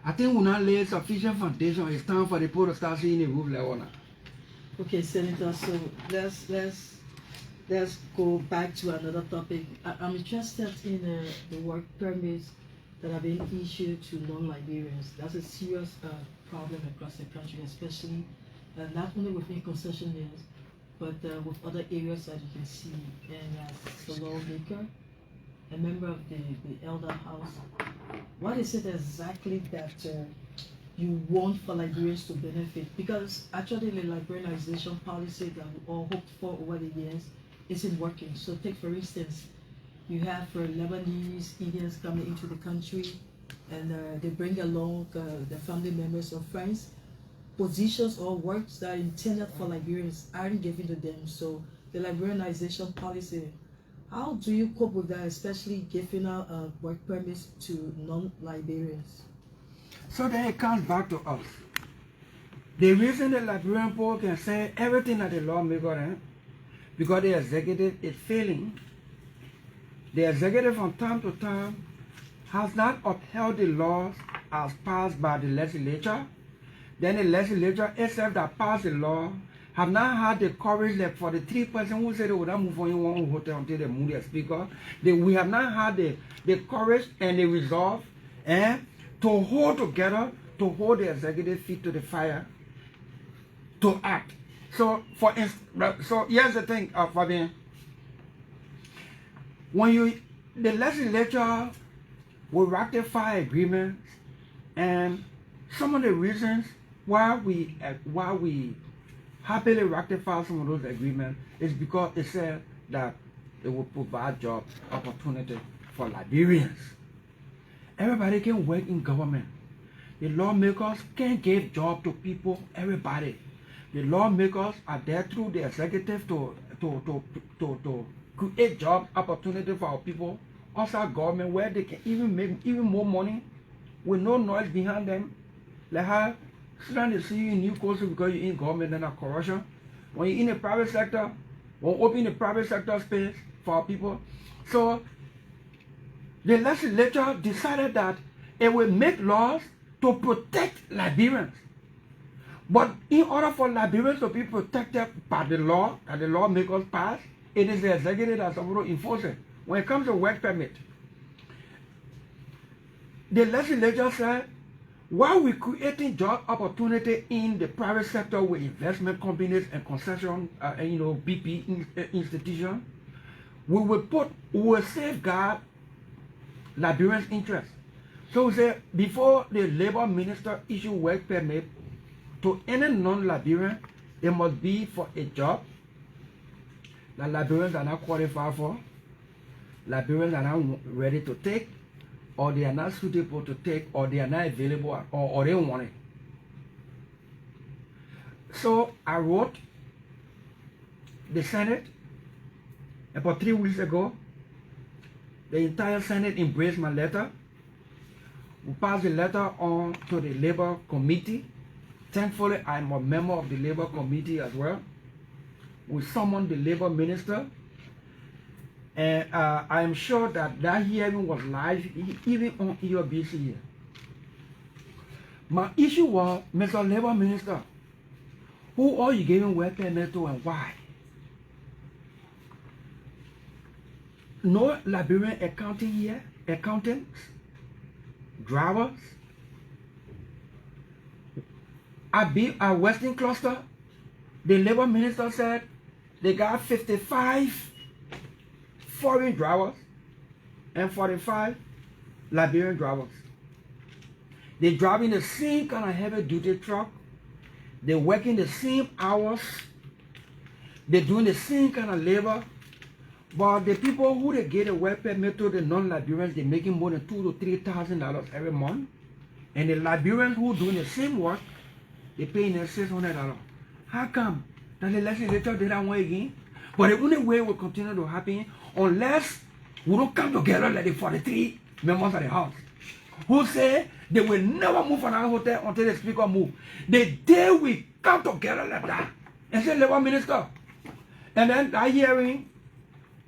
I think we now lay sufficient foundation. It's time for the people to start seeing the roof level now. Okay, Senator. So let's go back to another topic. I'm interested in the work permits that have been issued to non-Liberians. That's a serious problem across the country, especially not only within concessionaires, but with other areas that you can see. And as the lawmaker, a member of the Elder House, what is it exactly that you want for Liberians to benefit? Because actually the liberalization policy that we all hoped for over the years isn't working. So take for instance, you have Lebanese Indians coming into the country, and they bring along their family members or friends. Positions or works that are intended for Liberians aren't given to them. So the liberalization policy, how do you cope with that, especially giving out work permits to non-Liberians? So then it comes back to us. The reason the Liberian people can say everything that the lawmaker, because the executive is failing. The executive from time to time has not upheld the laws as passed by the legislature. Then the legislature itself that passed the law have not had the courage, like for the 3 persons who said they would not move from one hotel until they move their speaker. We have not had the courage and the resolve to hold together, to hold the executive feet to the fire, to act. So so here's the thing, Fabian. When the legislature will ratify agreements, and some of the reasons why we happily ratify some of those agreements is because it said that it will provide job opportunity for Liberians. Everybody can work in government. The lawmakers can give job to people, everybody. The lawmakers are there through the executive to create job opportunity for our people outside government, where they can even make even more money with no noise behind them. Like how students see you in new courses because you're in government and not corruption. When you're in the private sector, we'll open the private sector space for our people. So the legislature decided that it will make laws to protect Liberians. But in order for Liberians to be protected by the law that the lawmakers pass, it is the executive that's supposed to enforce it. When it comes to work permit, the legislature said, while we're creating job opportunity in the private sector with investment companies and concession, BP institutions, we will safeguard Liberians' interests. So we say before the labor minister issue work permit to any non-Liberian, it must be for a job that Liberians are not qualified for, Liberians are not ready to take, or they are not suitable to take, or they are not available, or they want it. So I wrote the Senate about 3 weeks ago. The entire Senate embraced my letter. We passed the letter on to the Labor Committee. Thankfully, I'm a member of the Labor Committee as well. We summoned the Labor Minister, and I am sure that that hearing was live, even on ELBC here. My issue was, Mr. Labor Minister, who are you giving work permit to and why? No Liberian accounting here, accountants, drivers. At Western Cluster, the Labor Minister said they got 55 foreign drivers and 45 Liberian drivers. They driving the same kind of heavy duty truck. They working the same hours. They doing the same kind of labor. But the people who they get a work permit to, the non-Liberians, they making more than $2,000 to $3,000 every month. And the Liberians who doing the same work, they paying them $600. How come that the legislature did that one again? But the only way it will continue to happen unless we don't come together like the 43 members of the House who say they will never move from our hotel until the Speaker move. The day we come together like that and say, Labor Minister, and then that hearing,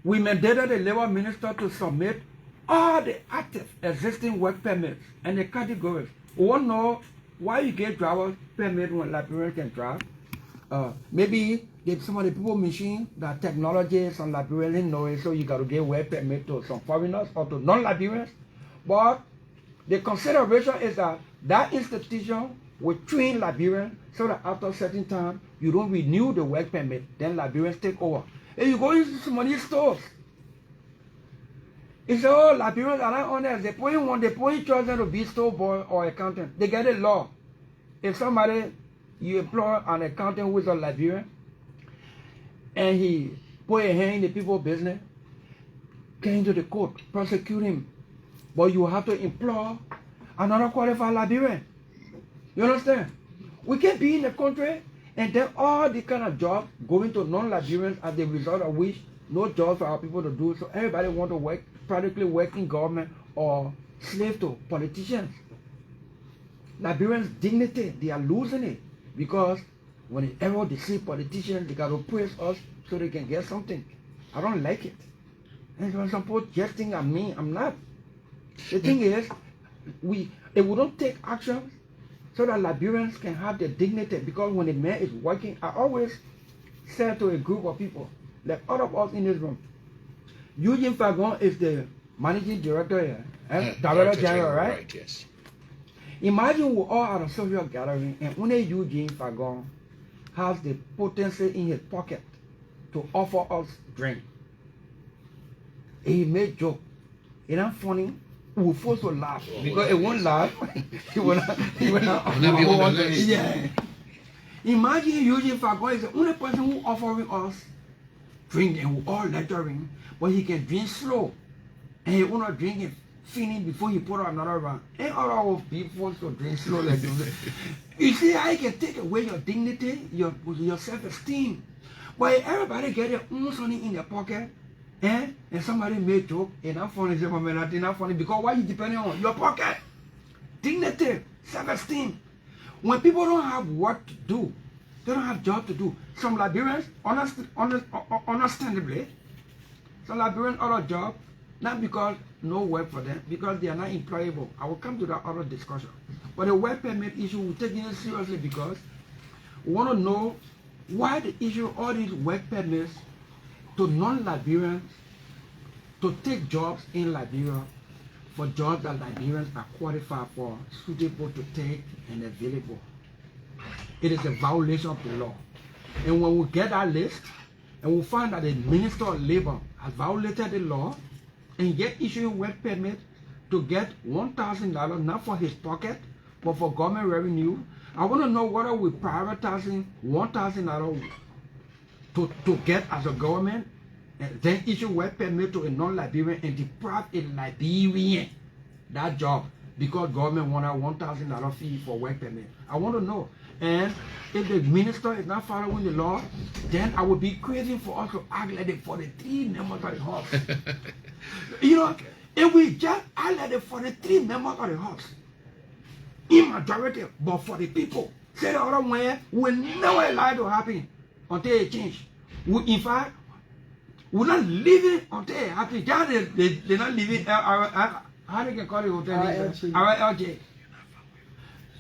we mandated the Labor Minister to submit all the active existing work permits and the categories. We want to know why you get driver's permit when Liberians can drive. Maybe some of the people machine that technology, some Liberians know it, so you got to get work permit to some foreigners or to non-Liberians. But the consideration is that that institution will train Liberians so that after a certain time, you don't renew the work permit, then Liberians take over. And you go into some of these stores. It's all Liberians are not honest. They point children to be store boy or accountant. They get a law. If somebody, you employ an accountant who is a Liberian, and he put a hand in the people's business, get into the court, prosecute him. But you have to employ another qualified Liberian. You understand? We can't be in the country and then all the kind of jobs going to non-Liberians as the result of which no jobs for our people to do. So everybody want to work, practically work in government or slave to politicians. Liberians' dignity, they are losing it because whenever they see politicians, they got to praise us so they can get something. I don't like it. And when some people just think I'm me, I'm not. The thing is, if we don't take action so that Liberians can have their dignity, because when a man is working, I always say to a group of people, like all of us in this room, Eugene Fagon is the managing director here, Director General, right? Right, yes. Imagine we all at a social gathering and only Eugene Fagon has the potency in his pocket to offer us drink. He made joke. It's not funny. We're forced to laugh because it won't laugh. He will not. Yeah. Imagine Eugene Fagon is the only person who offering us drink and we all lecturing, but he can drink slow and he will not drink it finish before he put on another round. And all our people to drink slow like this. You see, I can take away your dignity, your self-esteem. But if everybody get their own money in their pocket, and somebody made joke, it's not funny, it's not funny, because why you depending on your pocket? Dignity, self-esteem. When people don't have work to do, they don't have job to do. Some Liberians, understandably, some Liberians out of job, not because no work for them, because they are not employable. I will come to that other discussion. But the work permit issue, we're taking it seriously because we want to know why the issue all these work permits to non-Liberians to take jobs in Liberia for jobs that Liberians are qualified for, suitable to take and available. It is a violation of the law. And when we get that list and we find that the Minister of Labor has violated the law and yet issuing work permit to get $1,000, not for his pocket, but for government revenue. I want to know whether we're prioritizing $1,000 to get as a government, and then issue work permit to a non-Liberian and deprive a Liberian that job because government wanted $1,000 fee for work permit. I want to know. And if the minister is not following the law, then I would be crazy for us to act like the 43 members of the House. You know, if we just act like the 43 members of the House, in majority, but for the people, say the other way, will never allow it to happen until it change. In fact, we're not leaving until it happens. They're not leaving, how they can call it hotel? RLJ.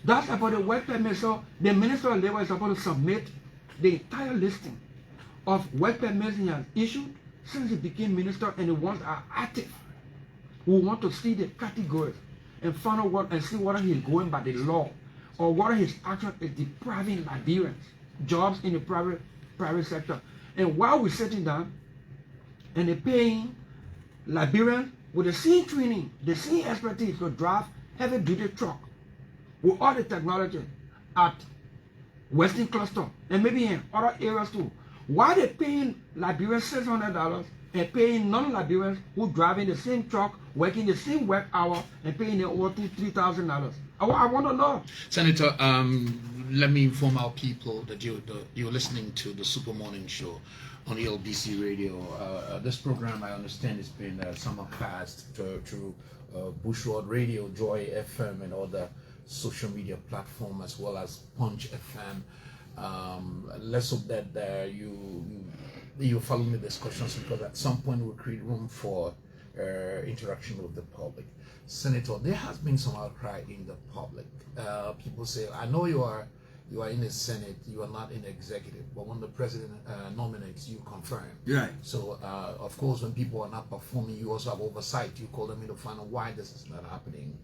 That's about the work permit. So the Minister of Labor is supposed to submit the entire listing of work permits he has issued since he became minister, and the ones are active. We want to see the categories and find out what and see whether he's going by the law or whether his action is depriving Liberians jobs in the private sector. And while we're sitting down and they're paying Liberians with the same training, the same expertise to drive heavy duty truck with all the technology at Western Cluster and maybe in other areas too. Why they paying Liberians $600 and paying non-Liberians who driving the same truck, working the same work hour, and paying them over $2,000-$3,000? I want to know. Senator, let me inform our people that you're listening to the Super Morning Show on ELBC Radio. This program, I understand, has been somehow passed through Bushroad Radio, Joy FM, and other social media platform, as well as Punch FM. Let's hope that you follow the discussions, because at some point we'll create room for interaction with the public. Senator, there has been some outcry in the public. People say, I know you are in the Senate, you are not in the executive, but when the president nominates, you confirm. Right. So, of course, when people are not performing, you also have oversight. You call them in to find out why this is not happening.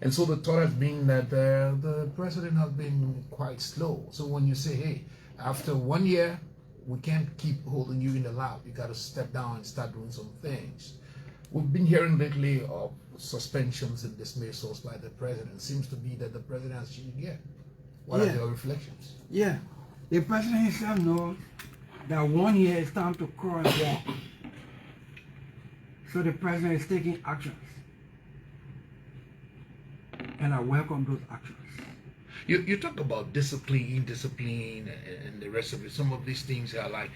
And so the thought has been that the president has been quite slow. So when you say, hey, after 1 year, we can't keep holding you in the lap, you got to step down and start doing some things. We've been hearing lately of suspensions and dismissals by the president. Seems to be that the president has changed again. What are your reflections? Yeah, the president himself knows that 1 year is time to crawl and walk. So the president is taking actions. And I welcome those actions. You talk about discipline, and the rest of it. Some of these things are like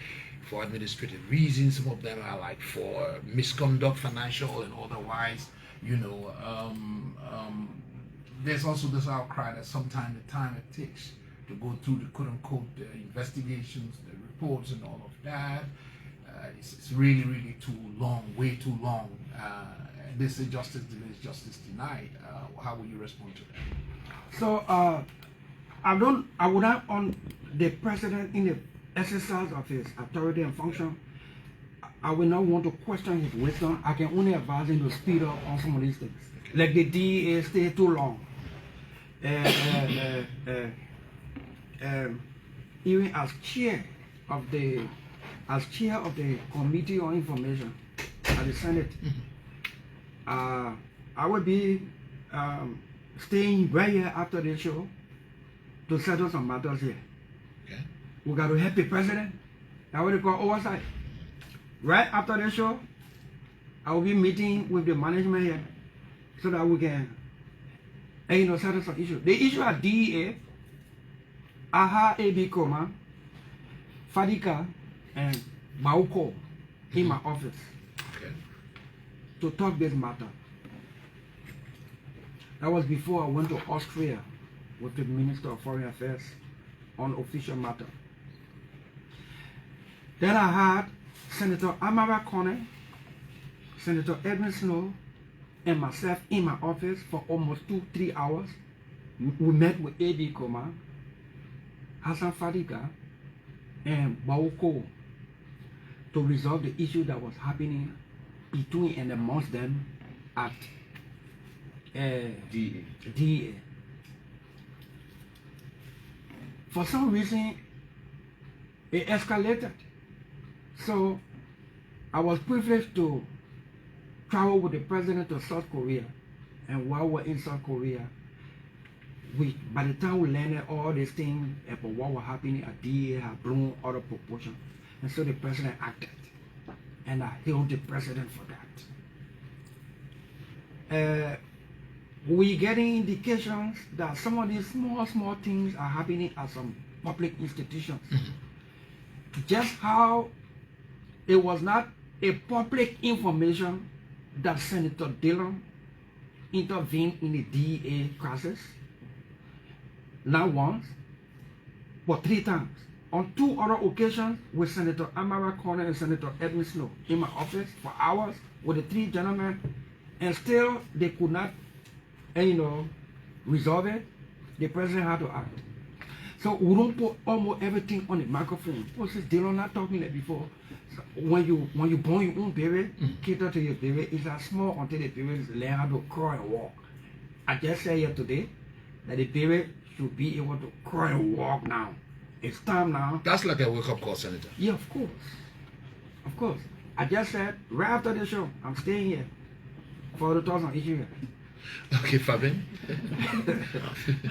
for administrative reasons. Some of them are like for misconduct, financial and otherwise. You know, there's also this outcry that sometimes the time it takes to go through the quote-unquote investigations, the reports and all of that, it's really, really too long, way too long. They say justice delayed, justice denied. How will you respond to that? So I would not on the president in the exercise of his authority and function. I will not want to question his wisdom. I can only advise him to speed up on some of these things. Like the DEA stay too long. Even as chair of the Committee on Information at the Senate, I will be staying right here after the show to settle some matters here. Okay. We got to help the president. That's what they call oversight. Right after the show, I will be meeting with the management here so that we can, settle some issues. The issue at DEA, I have Abe Koma, Fadika, and Bauko in my office to talk this matter. That was before I went to Austria with the Minister of Foreign Affairs on official matter. Then I had Senator Amara Kone, Senator Edwin Snow, and myself in my office for almost 2-3 hours. We met with Abe Koma, Hassan Fadika, and Bauko to resolve the issue that was happening between and amongst them at DEA. For some reason, it escalated. So I was privileged to travel with the president to South Korea And while we're in South Korea, by the time we learned all these things about what was happening at DA had blown out of proportion. And so the president acted. And I hailed the president for that. We getting indications that some of these small things are happening at some public institutions. Just how it was not a public information that Senator Dillon intervened in the DEA crisis, not once, but 3 times. On 2 other occasions with Senator Amara Corner and Senator Edwin Snow in my office for hours with the 3 gentlemen, and still they could not, resolve it. The president had to act. So we don't put almost everything on the microphone. Since Dillon not talking that before, so when you born your own baby, cater to your baby, it's as small until the baby learn how to crawl and walk. I just said here today that the baby should be able to crawl and walk now. It's time now. That's like a wake-up call, Senator. Yeah, of course. Of course. I just said, right after the show, I'm staying here for the talks on issue here. Okay, Fabian.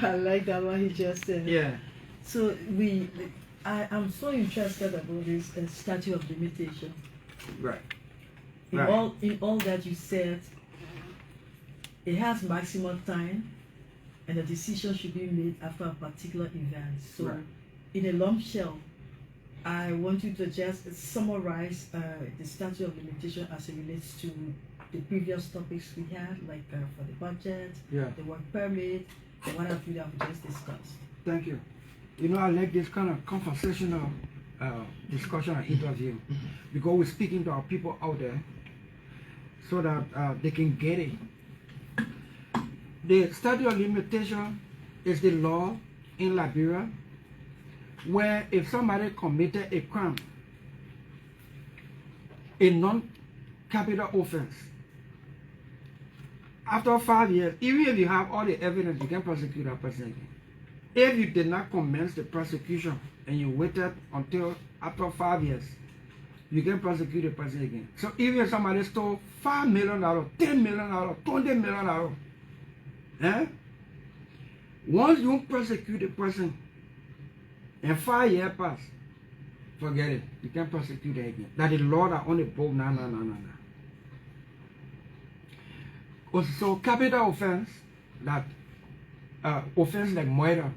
I like that what he just said. Yeah. So I'm so interested about this statute of limitation. Right. In Right. all that you said, it has maximum time, and a decision should be made after a particular event. So, Right. in a lump shell, I want you to just summarize the statute of limitation as it relates to the previous topics we had, like for the budget, Yeah. the work permit, and what have you that we just discussed. Thank you. I like this kind of conversational discussion and interview because we're speaking to our people out there so that they can get it. The statute of limitation is the law in Liberia where if somebody committed a crime, a non-capital offense, after 5 years, even if you have all the evidence, you can prosecute that person again. If you did not commence the prosecution and you waited until after 5 years, you can prosecute the person again. So even if somebody stole $5 million, $10 million, $20 million, once you prosecute the person and 5 years pass, forget it. You can't prosecute it again. That is the law that on the book. No. So capital offense, that offense like murder,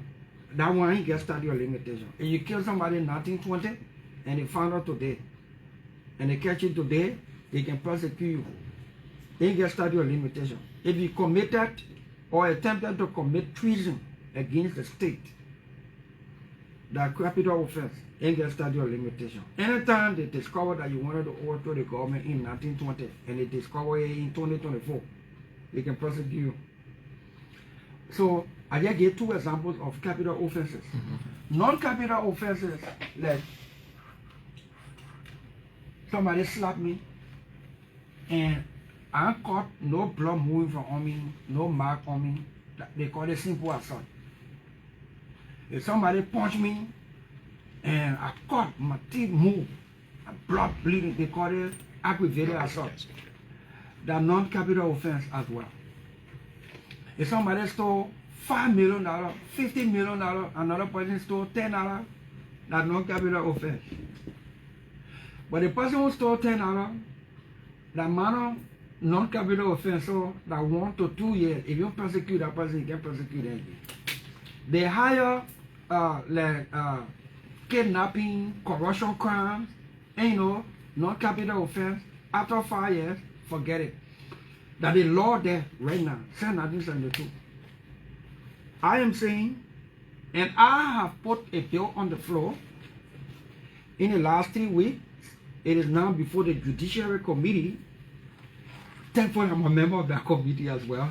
that one he gets statute of limitation. If you kill somebody in 1920 and they found out today, and they catch you today, they can prosecute you. They get statute of limitation. If you committed or attempted to commit treason against the state, that capital offense, they get statute of limitation. Anytime they discover that you wanted to overthrow the government in 1920 and they discover it in 2024, they can prosecute you. So I just gave 2 examples of capital offenses. Non-capital offenses, like somebody slapped me and I caught no blood moving from on me, no mark on me. They call it simple assault. If somebody punched me and I caught my teeth move and blood bleeding, they call it aggravated assault. That non-capital offense as well. If somebody stole $5 million, $50 million, another person stole $10, that's non-capital offense. But the person who stole $10, that minor non-capital offense, so that 1 to 2 years, if you prosecute that person, you can prosecute them again. They hire kidnapping, corruption crimes, and non-capital offense. After 5 years, forget it. That the law there right now, 1972. I am saying, and I have put a bill on the floor in the last 3 weeks. It is now before the Judiciary Committee. Thankfully, I'm a member of that committee as well.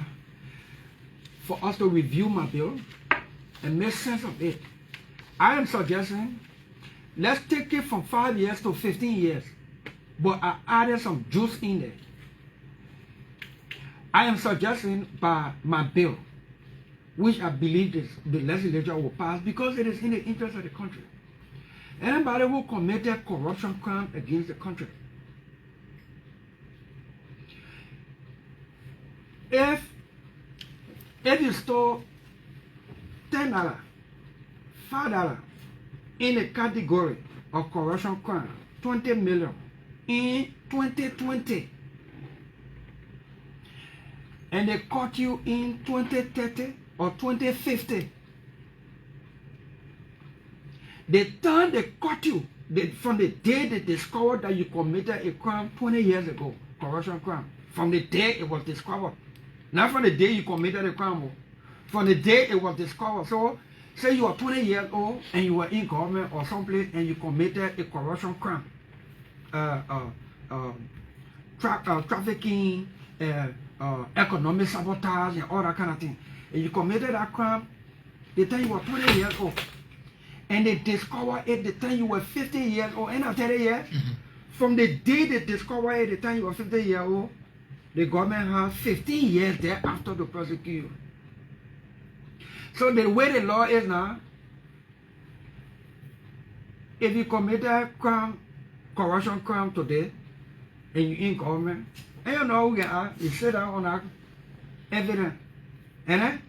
For us to review my bill and make sense of it. I am suggesting, let's take it from 5 years to 15 years. But I added some juice in there. I am suggesting by my bill, which I believe the legislature will pass because it is in the interest of the country. Anybody who committed corruption crime against the country, if If you stole $10, $5 in a category of corruption crime, 20 million in 2020, and they caught you in 2030 or 2050, the time they caught you, from the day they discovered that you committed a crime 20 years ago, corruption crime, from the day it was discovered, not from the day you committed a crime, from the day it was discovered. So, say you are 20 years old and you were in government or someplace and you committed a corruption crime, trafficking, economic sabotage, and all that kind of thing. And you committed that crime the time you were 20 years old. And they discovered it the time you were 50 years old, and 30 years. From the day they discovered it the time you were 50 years old, the government has 15 years thereafter to prosecute you. So the way the law is now, if you commit a crime, corruption crime today, and you in government, and you know who you are, you sit down on that evidence. And then,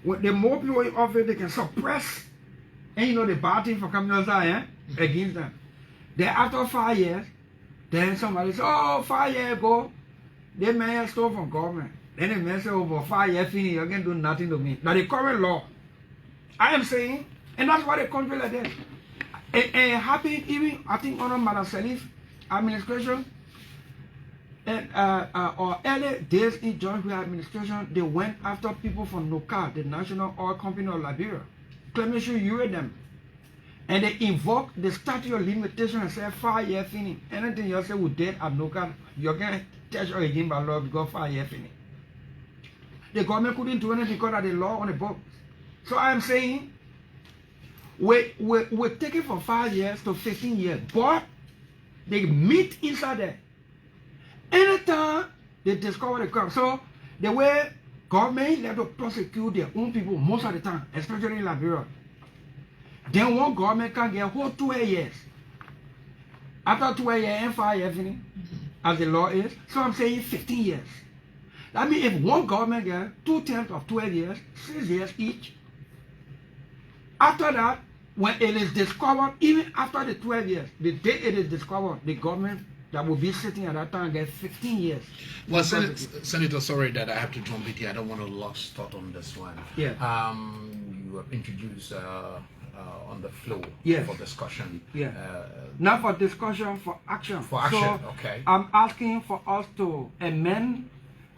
the more people in office, they can suppress, and you know the bad thing for coming outside against them. Then after 5 years, then somebody says, oh, 5 years ago, they man stole from government. Then the man said, over 5 years, finish, you can't do nothing to me. Now the current law, I am saying, and that's why the country like that. It happened even, I think, under Madam Salif administration, and or early days in John Huey administration, they went after people from NOCA, the National Oil Company of Liberia, claiming to use them. And they invoked the statute of limitation and said 5 years finish. Anything you say we did at NOCA, you can't touch or again by law because 5 years finish. The government couldn't do anything because of the law on the books. So I'm saying, we're taking from 5 years to 15 years, but they meet inside there. Anytime they discover the crime. So the way government let to prosecute their own people most of the time, especially in Liberia, then one government can get a whole 12 years. After 12 years and 5 years finish, as the law is. So I'm saying 15 years. That means if one government gets 2 terms of 12 years, 6 years each, after that, when it is discovered, even after the 12 years, the day it is discovered, the government that will be sitting at that time gets 15 years. Well, Senator, sorry that I have to jump in here. I don't want to lose thought on this one. Yeah. You have introduced on the floor for discussion. Yeah. Not for discussion, for action. For action, so okay. I'm asking for us to amend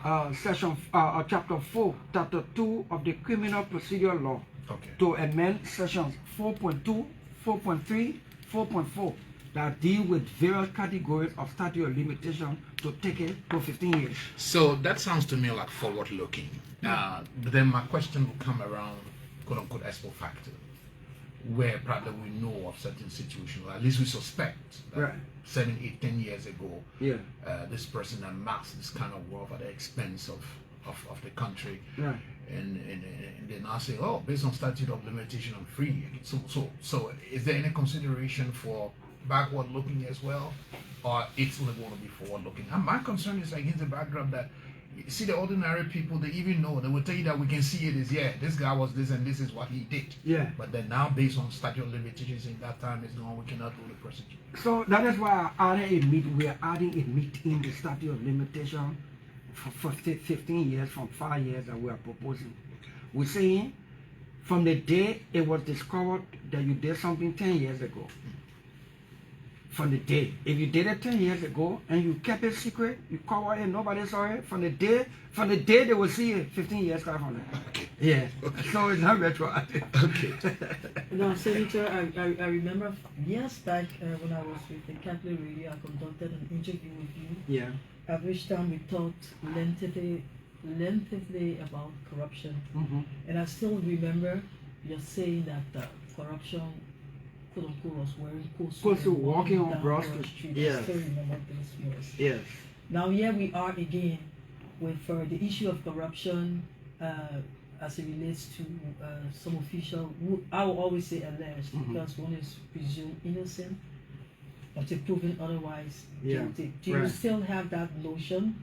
chapter 4, chapter 2 of the criminal procedure law. Okay. To amend sections 4.2, 4.3, 4.4 that deal with various categories of statute of limitation to take it to 15 years. So that sounds to me like forward-looking. But then my question will come around, quote-unquote, ex post facto, where probably we know of certain situations, or at least we suspect that 7, 8, 10 years ago, this person amassed this kind of wealth at the expense of the country. Right. And then I say, oh, based on statute of limitation, I'm free. So is there any consideration for backward looking as well, or it's only going to be forward looking? And my concern is against the backdrop that you see the ordinary people, they even know, they will tell you that we can see it is, this guy was this and this is what he did. Yeah. But then now based on statute of limitations in that time is gone, we cannot really prosecute. So that is why I added a meet. We are adding a meet in the statute of limitation for 15 years, from 5 years that we are proposing. We're saying from the day it was discovered that you did something 10 years ago, from the day, if you did it 10 years ago and you kept it secret, you covered it, nobody saw it, from the day they will see it, 15 years time from it. Okay. Yeah. So it's not retroactive. Okay. No, Senator, I remember years back when I was with the Catholic Radio, I conducted an interview with you. Yeah. At which time we talked lengthily about corruption. And I still remember you're saying that corruption, quote unquote, was wearing coats walking on Broad Street. Yes. I still remember those words. Yes. Now here we are again with the issue of corruption as it relates to some official, I will always say alleged, because one is presumed innocent until proven otherwise guilty. Do you still have that notion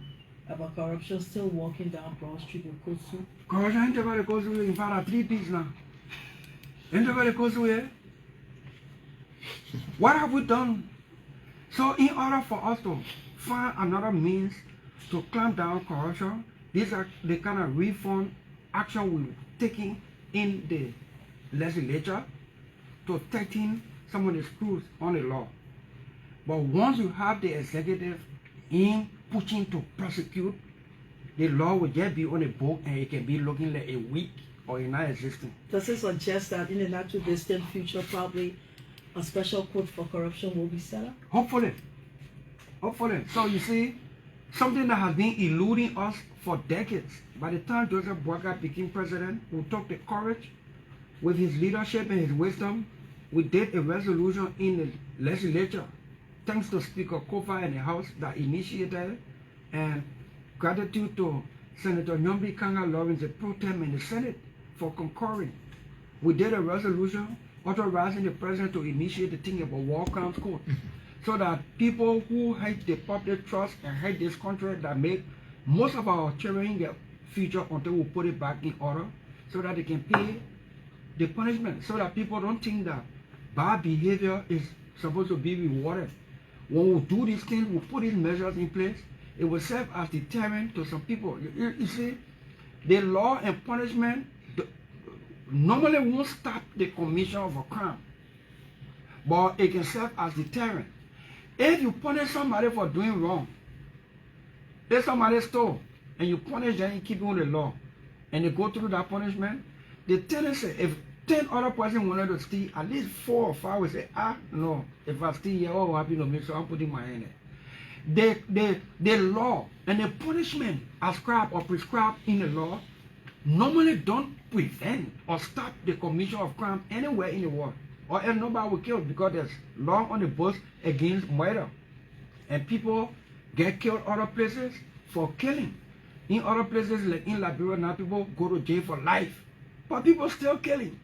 about corruption still walking down Broad Street with Kosu. Corruption ain't about the Kosu, in fact, 3 P's now. Ain't about the Kosu here. What have we done? So in order for us to find another means to clamp down corruption, these are the kind of reform action we're taking in the legislature to tighten some of the screws on the law. But once you have the executive in pushing to prosecute, the law will just be on a book and it can be looking like a week or a non-existent. Does it suggest that in the not too distant future, probably a special court for corruption will be set up? Hopefully. Hopefully. So you see, something that has been eluding us for decades. By the time Joseph Boakai became president, we took the courage with his leadership and his wisdom. We did a resolution in the legislature, thanks to Speaker Kofa and the House that initiated it, and gratitude to Senator Nyombi Kanga Lawrence, the pro tem in the Senate, for concurring. We did a resolution authorizing the president to initiate the thing about war crimes court, so that people who hate the public trust and hate this country that made most of our children their future until we put it back in order, so that they can pay the punishment, so that people don't think that bad behavior is supposed to be rewarded. When we do these things, we put these measures in place, it will serve as deterrent to some people. You see, the law and punishment normally won't stop the commission of a crime, but it can serve as deterrent. If you punish somebody for doing wrong, if somebody stole and you punish them and keep on the law, and they go through that punishment, the tendency, if 10 other person wanted to steal, at least 4 or 5 will say, no, if I steal here, what will happen to me? So I'm putting my hand in. The law and the punishment ascribed or prescribed in the law normally don't prevent or stop the commission of crime anywhere in the world, or else nobody will kill, because there's law on the books against murder, and people get killed other places for killing. In other places like in Liberia now, people go to jail for life, but people still killing.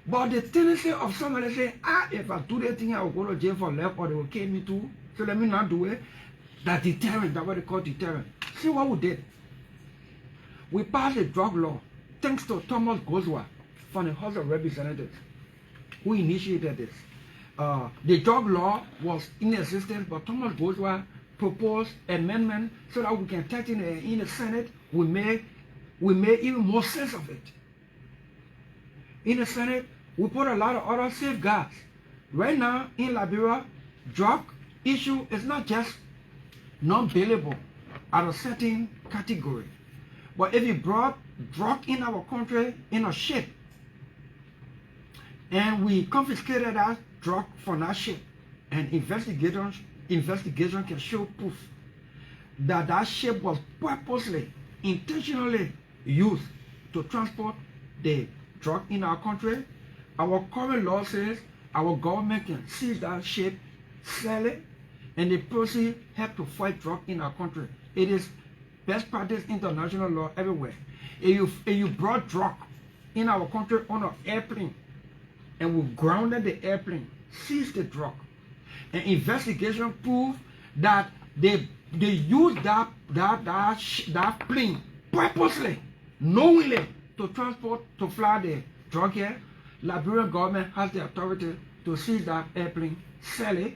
But the tendency of somebody saying, if I do that thing, I will go to jail for life, or they will kill me too, so let me not do it. That deterrent, that's what they call deterrent. See what we did. We passed a drug law, thanks to Thomas Goswa from the House of Representatives, who initiated this. The drug law was in existence, but Thomas Goswa proposed amendment so that we can tighten it in the Senate. We made even more sense of it. In the Senate, we put a lot of other safeguards. Right now in Liberia, drug issue is not just non-bailable at a certain category. But if you brought drug in our country in a ship, and we confiscated that drug from that ship, and investigation can show proof that that ship was purposely, intentionally used to transport the drug in our country, our current law says our government can seize that ship, sell it, and the proceeds help to fight drug in our country. It is best practice international law everywhere. If you brought drug in our country on an airplane, and we grounded the airplane, seized the drug, and investigation proved that they used that plane purposely, knowingly, to fly the drug here, Liberian government has the authority to seize that airplane, sell it,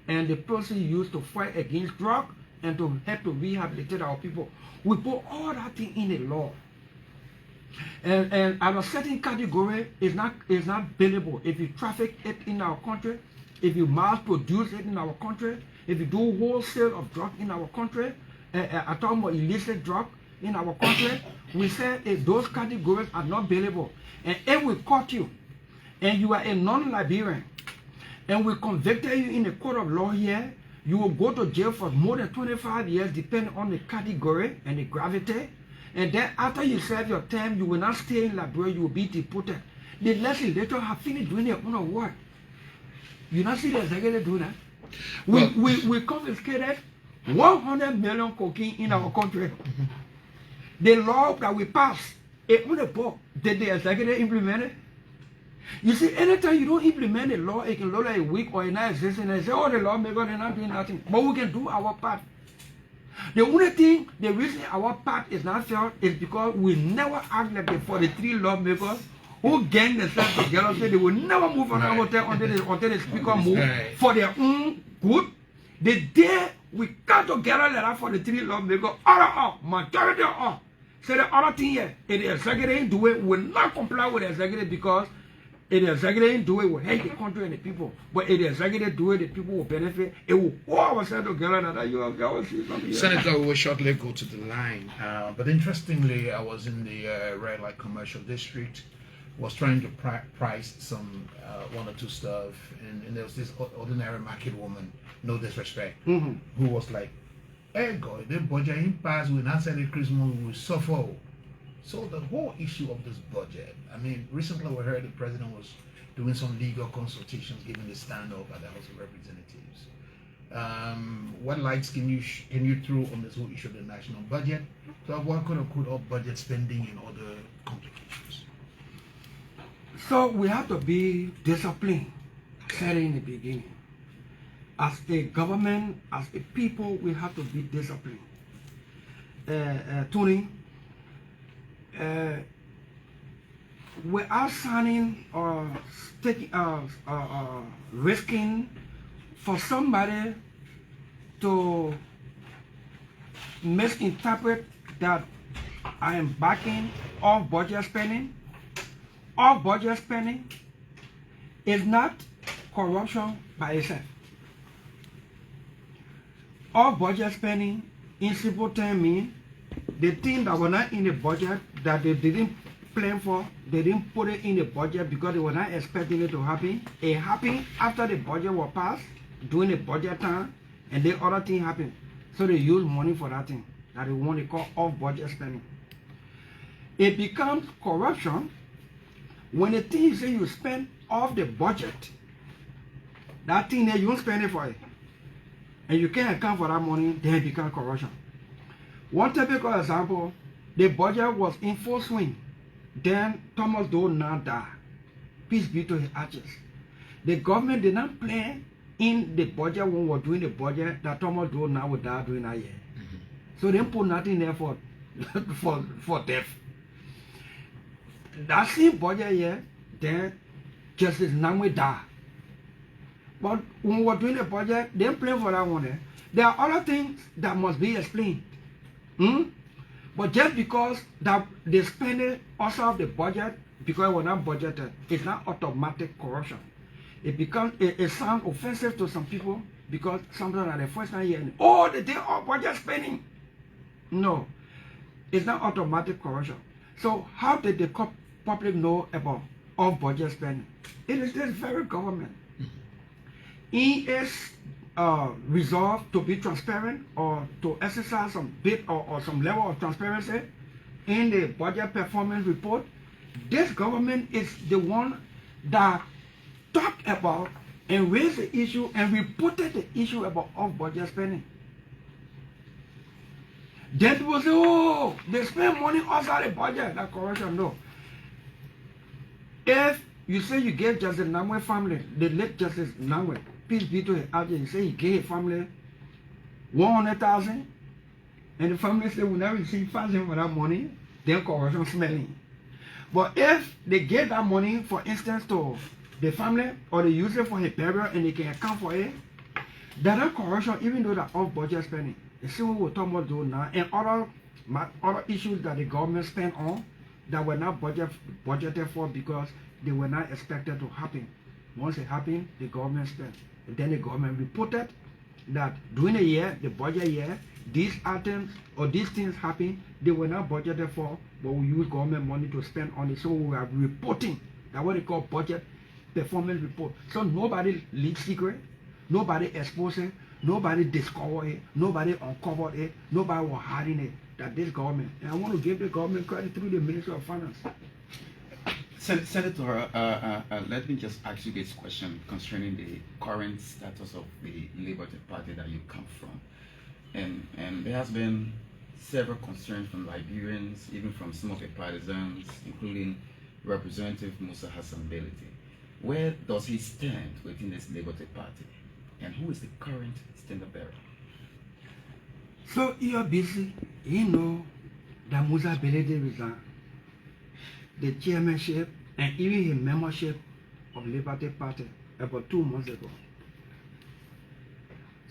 and the proceeds used to fight against drug and to help to rehabilitate our people. We put all that thing in the law. And at a certain category is not bailable. If you traffic it in our country, if you mass produce it in our country, if you do wholesale of drug in our country, I talk about illicit drug in our country, we say if those categories are not bailable, and if we caught you and you are a non-Liberian and we convicted you in the court of law here, you will go to jail for more than 25 years depending on the category and the gravity. And then after you serve your term, you will not stay in Liberia, you will be deported. The legislature have finished doing their own work. You not see the executive do that? We confiscated 100 million cocaine in our country. The law that we passed, it on the book. Did the executive implement it? You see, anytime you don't implement a law, it can look like a week or a non-existent, and say, oh, the lawmakers are not doing nothing. But we can do our part. The only thing, the reason our part is not failed is because we never act like the 43 lawmakers who gang themselves together, say they will never move on our hotel until the speaker move for their own good. The day we come together like that for the 3 lawmakers, all majority of all, say the other thing here, if the executive do it, will not comply with the executive because if the executive do it, will hate the country and the people. But if the executive do it, the people will benefit. It will all ourselves together that you will see something here. Senator, we will shortly go to the line. But interestingly, I was in the red light commercial district, was trying to price some 1 or 2 stuff, and there was this ordinary market woman, no disrespect, who was like, "Hey God, the budget in pass will not sell it Christmas, we will suffer." So the whole issue of this budget, I mean, recently we heard the president was doing some legal consultations, giving the standoff at the House of Representatives. What lights can you throw on this whole issue of the national budget to avoid quote-unquote of budget spending and other complications? So we have to be disciplined, said in the beginning. As a government, as a people, we have to be disciplined. Tony, without signing or taking, risking for somebody to misinterpret that I am backing off budget spending. Off budget spending is not corruption by itself. Off budget spending, in simple terms, means the thing that were not in the budget that they didn't plan for, they didn't put it in the budget because they were not expecting it to happen. It happened after the budget was passed, during the budget time, and the other thing happened. So they use money for that thing that they want to call off budget spending. It becomes corruption when the thing you say you spend off the budget, that thing there you won't spend it for it, and you can't account for that money, then it becomes corruption. One typical example, the budget was in full swing. Then Thomas Doe now died. Peace be to his ashes. The government did not plan in the budget when we were doing the budget that Thomas Doe now would die during that year. So they didn't put nothing there for death. That same budget year, then Justice Namwe died. But when we were doing the budget, they didn't plan for that one there. There are other things that must be explained. But just because that they spend it outside of the budget, because we're not budgeted, it's not automatic corruption. It becomes, it sounds offensive to some people because sometimes at the first time hearing, oh, they did all budget spending. No, it's not automatic corruption. So how did the public know about all budget spending? It is this very government. In its resolve to be transparent or to exercise some bit or some level of transparency in the budget performance report, this government is the one that talked about and raised the issue and reported the issue about off-budget spending. Then people say, oh, they spend money outside the budget. That corruption, no. If you say you gave Justice Namwe family, the late Justice Namwe, peace be to his ashes, you say he gave his family 100,000, and the family say we never receive funds for that money, then corruption smelling. But if they gave that money, for instance, to the family, or they use it for his burial and they can account for it, that's not corruption, even though they're off budget spending. You see what we're talking about doing now, and other issues that the government spent on that were not budgeted for because they were not expected to happen. Once it happened, the government spent. And then the government reported that during the year, the budget year, these items or these things happened, they were not budgeted for, but we use government money to spend on it. So we are reporting. That's what they call budget performance report. So nobody leaks secret, nobody exposed it, nobody discovered it, nobody uncovered it, nobody was hiding it. That this government, and I want to give the government credit through the Ministry of Finance. Senator, let me just ask you this question concerning the current status of the Liberty Party that you come from. And there has been several concerns from Liberians, even from some of the partisans, including Representative Musa Hassan Beliti. Where does he stand within this Liberty Party? And who is the current standard bearer? So ELBC, you know that Musa Belede resigned the chairmanship and even his membership of Liberty Party about 2 months ago.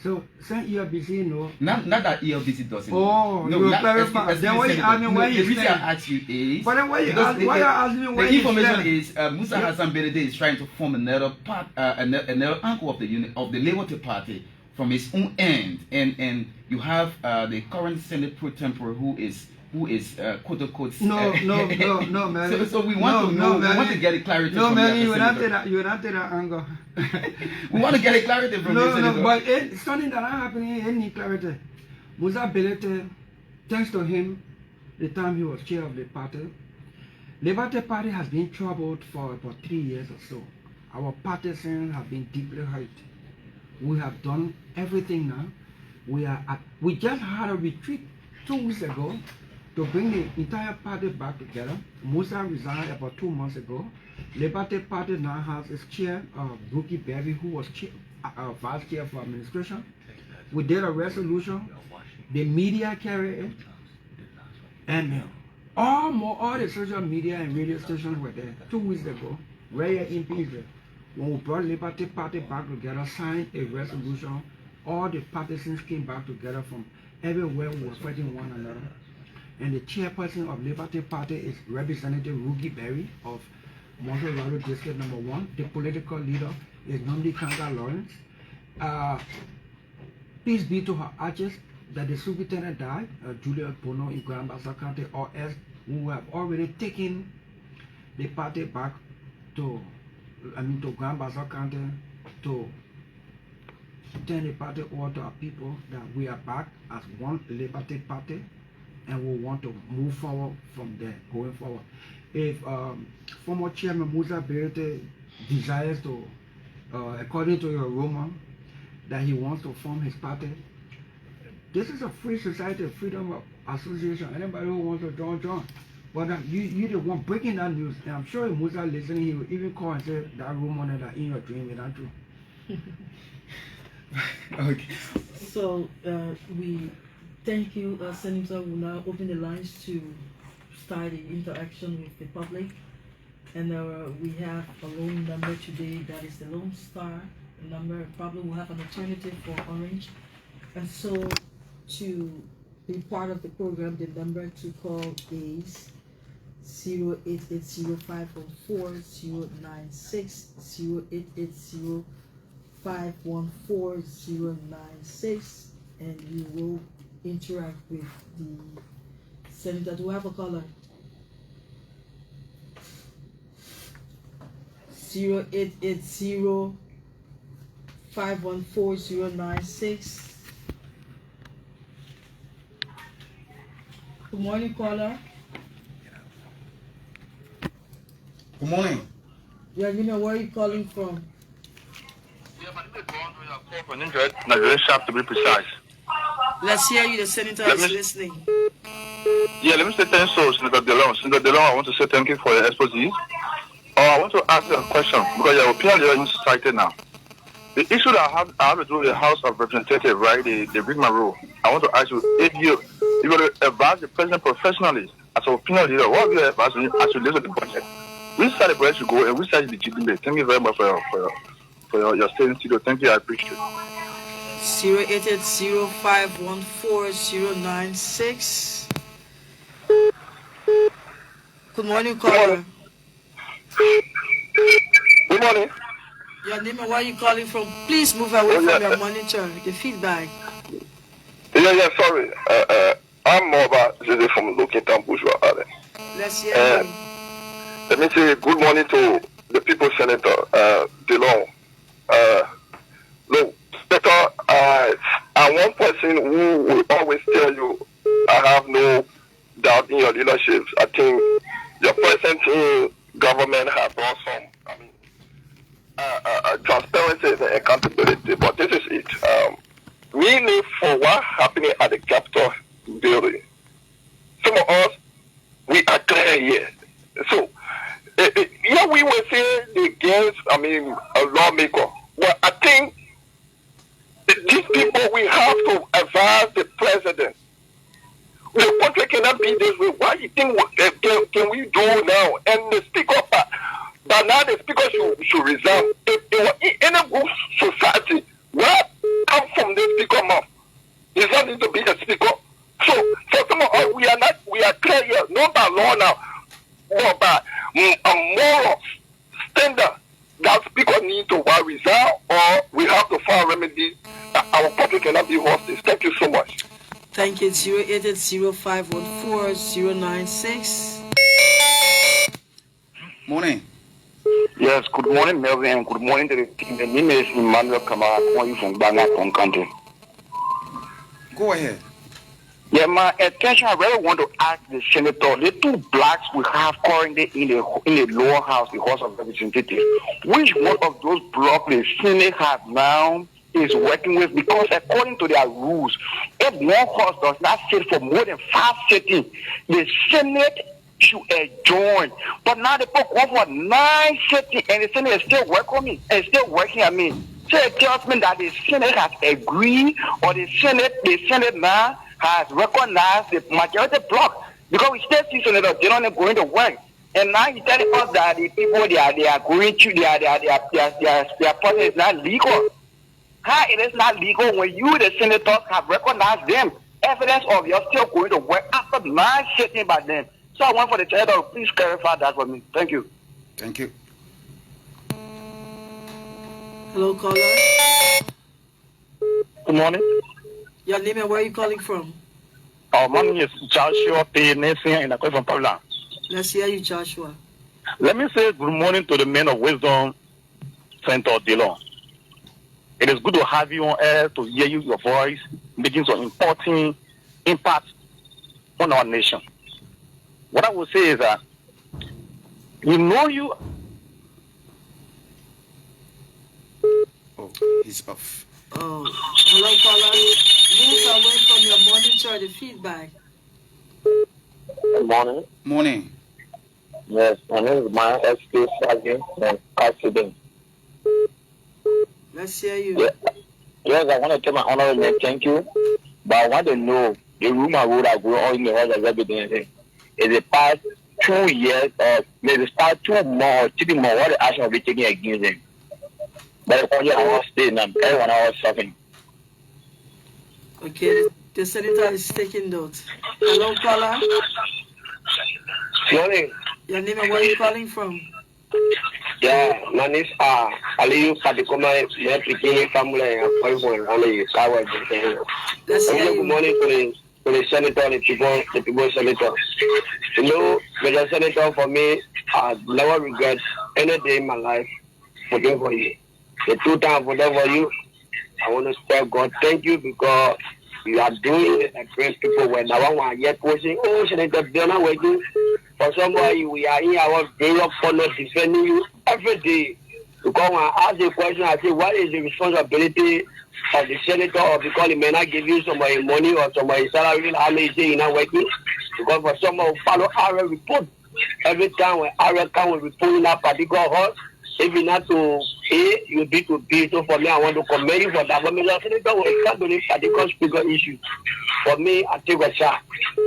So, since ELBC know... Not that ELBC doesn't. Oh, no, you clarify. Then why you ask me why the he's reason saying? I ask you is... But then why you ask me why the he's information saying? is Musa Hassan Belede is trying to form another angle of the Liberty Party from his own end, and you have the current Senate pro tempore who is quote unquote No, man. So we want to know, we want to get a clarity from man, you. You will not take that angle. We want to get a clarity from you. No, but it's something that not happening any clarity. Musa Belete, thanks to him, the time he was chair of the party, Liberty Party has been troubled for about 3 years or so. Our partisans have been deeply hurt. We have done everything now. We just had a retreat 2 weeks ago to bring the entire party back together. Musa resigned about 2 months ago. Liberty Party now has its chair, Brookie Berry, who was vice chair for administration. We did a resolution. The media carried it. And all the social media and radio stations were there 2 weeks ago, right here in Israel. When we brought Liberty Party back together, signed a resolution, all the partisans came back together from everywhere. We were fighting one another. And the chairperson of Liberty Party is Representative Rugi Berry of Montreal District Number 1. The political leader is Namdi Kanga Lawrence. Peace be to her ashes that the superintendent died, Julius Bono in Grand Bassa County, or else who have already taken the party back to Grand Bassa County to turn the party over to our people, that we are back as one Liberty Party, and we want to move forward from there, going forward. If former Chairman Musa Belete desires to, according to your rumor, that he wants to form his party, this is a free society, freedom of association. Anybody who wants to join. But you the one breaking that news, and I'm sure if Musa listening, he will even call and say that rumor that in your dream is not true. Okay. So we thank you, Senator. We'll now open the lines to start the interaction with the public. And we have a loan number today that is the Lone Star number. Probably we'll have an alternative for Orange. And so to be part of the program, the number to call is 0880-514-096, 0880-514-096, and you will interact with the senator. Do I have a caller? 0880-514-096. Good morning, caller. Good morning. Yeah, you know where are you calling from? Yeah, my name is Bond. We are called for 100. Nigerian sharp to be precise. Let's hear you. The senator is listening. Yeah, let me say thanks to Senator Dillon. Senator Dillon, I want to say thank you for your expose. I want to ask you a question because your opinion leader in society now. The issue that I have to do with the House of Representatives, right? They bring my rule. I want to ask you if you were to advise the president professionally as an opinion leader, what would you advise him as you listen to the budget? Which side the budget should go and which side is the legitimate? Thank you very much for your stay in studio. Thank you, I appreciate it. 0880-514-096. Good morning, caller. Good morning. Your name and where you calling from? Please move away from your monitor. The feedback. Yeah, sorry. I'm Moba Zeze from Lokitan Bourgeois Island. Let's hear you. Let me say good morning to the People's Senator, Dillon. Look, Senator, I'm one person who will always tell you I have no doubt in your leadership. I think your presence in government has brought some, transparency and accountability, but this is it. We need for what happening at the Capitol building. Some of us, we are clear here. So, yeah, we were saying against, a lawmaker. Well, I think these people, we have to advise the president. The country cannot be this way. What do you think can we do now? And the speaker, but now the speaker should resign. In a good society, what comes from the speaker mouth? He's not need to be the speaker. So for some of us, we are clear here, not by law now, but by a moral standard that speaker need to resign, or we have to find remedies. Our country cannot be hostage. Thank you so much. Thank you. 0880514-096. Morning. Yes, good morning, Melvin, and good morning to the team. The name is Emmanuel Kamara, calling from Banga, Country. Go ahead. Yeah, my attention, I really want to ask the senator, the two blacks we have currently in the lower house, the House of Representatives, which one of those blocks the Senate have now is working with? Because according to their rules, if one house does not sit for more than 5 sittings, the Senate should adjourn. But now they put one for 9 sittings, and the Senate is still working. So it tells me that the Senate has agreed, or the Senate now has recognized the majority block, because we still see Senator Dillon going to work. And now he's telling us that the people they are going to their process is not legal. How it is not legal when you, the senators, have recognized them? Evidence of you're still going to work after 9 sittings by them. So I want for the senator to please clarify that for me. Thank you. Thank you. Hello, caller. Good morning. Your name and where are you calling from? My name is Joshua P. Nelson, and I call from Pabla. Let's hear you, Joshua. Let me say good morning to the man of wisdom, Senator Dillon. It is good to have you on air, to hear your voice, making some important impact on our nation. What I will say is that we know you. Oh, he's off. Oh, hello, caller. Move away from your monitor, the feedback. Good morning. Morning. Yes, my name is Maya S.K. Sergeant from Accident. Let's hear you. Yes, I want to tell my honorable man thank you, but I want to know the rumor would have grown all in the House of Representatives. Is the past 2 years, or maybe past 2 more, or 3 more, what the action will be taken against him? But the country I was staying, and everyone I was suffering. Okay, the senator is taking notes. Hello, caller. Morning. Your name and where are you calling from? Yeah, my name is Aliyu Padikoma, my Pikini family, and Let's hear good you. morning to the senator and the people senator. You know, Mr. Senator, for me, I never regret any day in my life voting for you. The 2 times I voted for you, I want to tell God thank you, because you are doing it and great people. When I want to get pushing, oh, Senator Dillon, waiting for somebody. We are in our various corners defending you every day. Because when I ask the question, I say, what is the responsibility of the senator, or because he may not give you somebody money or somebody salary, how may say you're not working? Because for someone who follow our report, every time when our account will report in that particular house, if you not to A, you be to B. So for me, I want to commend you for that. But Mr. Senator, when it comes to this particular speaker issue, for me, I take a shot.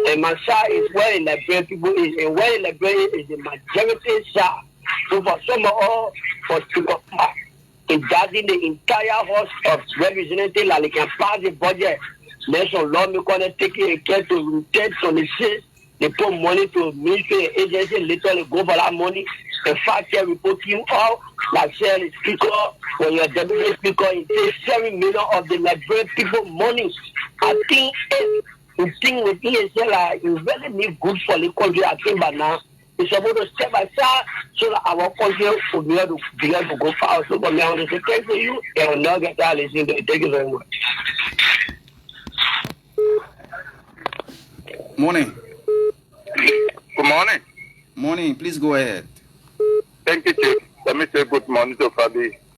And my shot is where the Liberian people is, and where the Liberian is the majority shot. So for some of all, for Speaker Park, in judging the entire House of Representatives, like they can pass the budget, national lawmakers taking care to rotate on the shit. They put money to military agency, literally go for that money. The fact that we put him out, like say the speaker, when you're deputy speaker, it takes 7 million of the Liberian people money. I think with ESL, like, you really need good for the country. I think, but now it's supposed to step aside so that our country will be able to go far. So, but I want to say thank you, and will not get that listening to it. Thank you very much. Morning. Good morning. Morning. Please go ahead. Thank you, Chief. Let me say good morning to Fabi.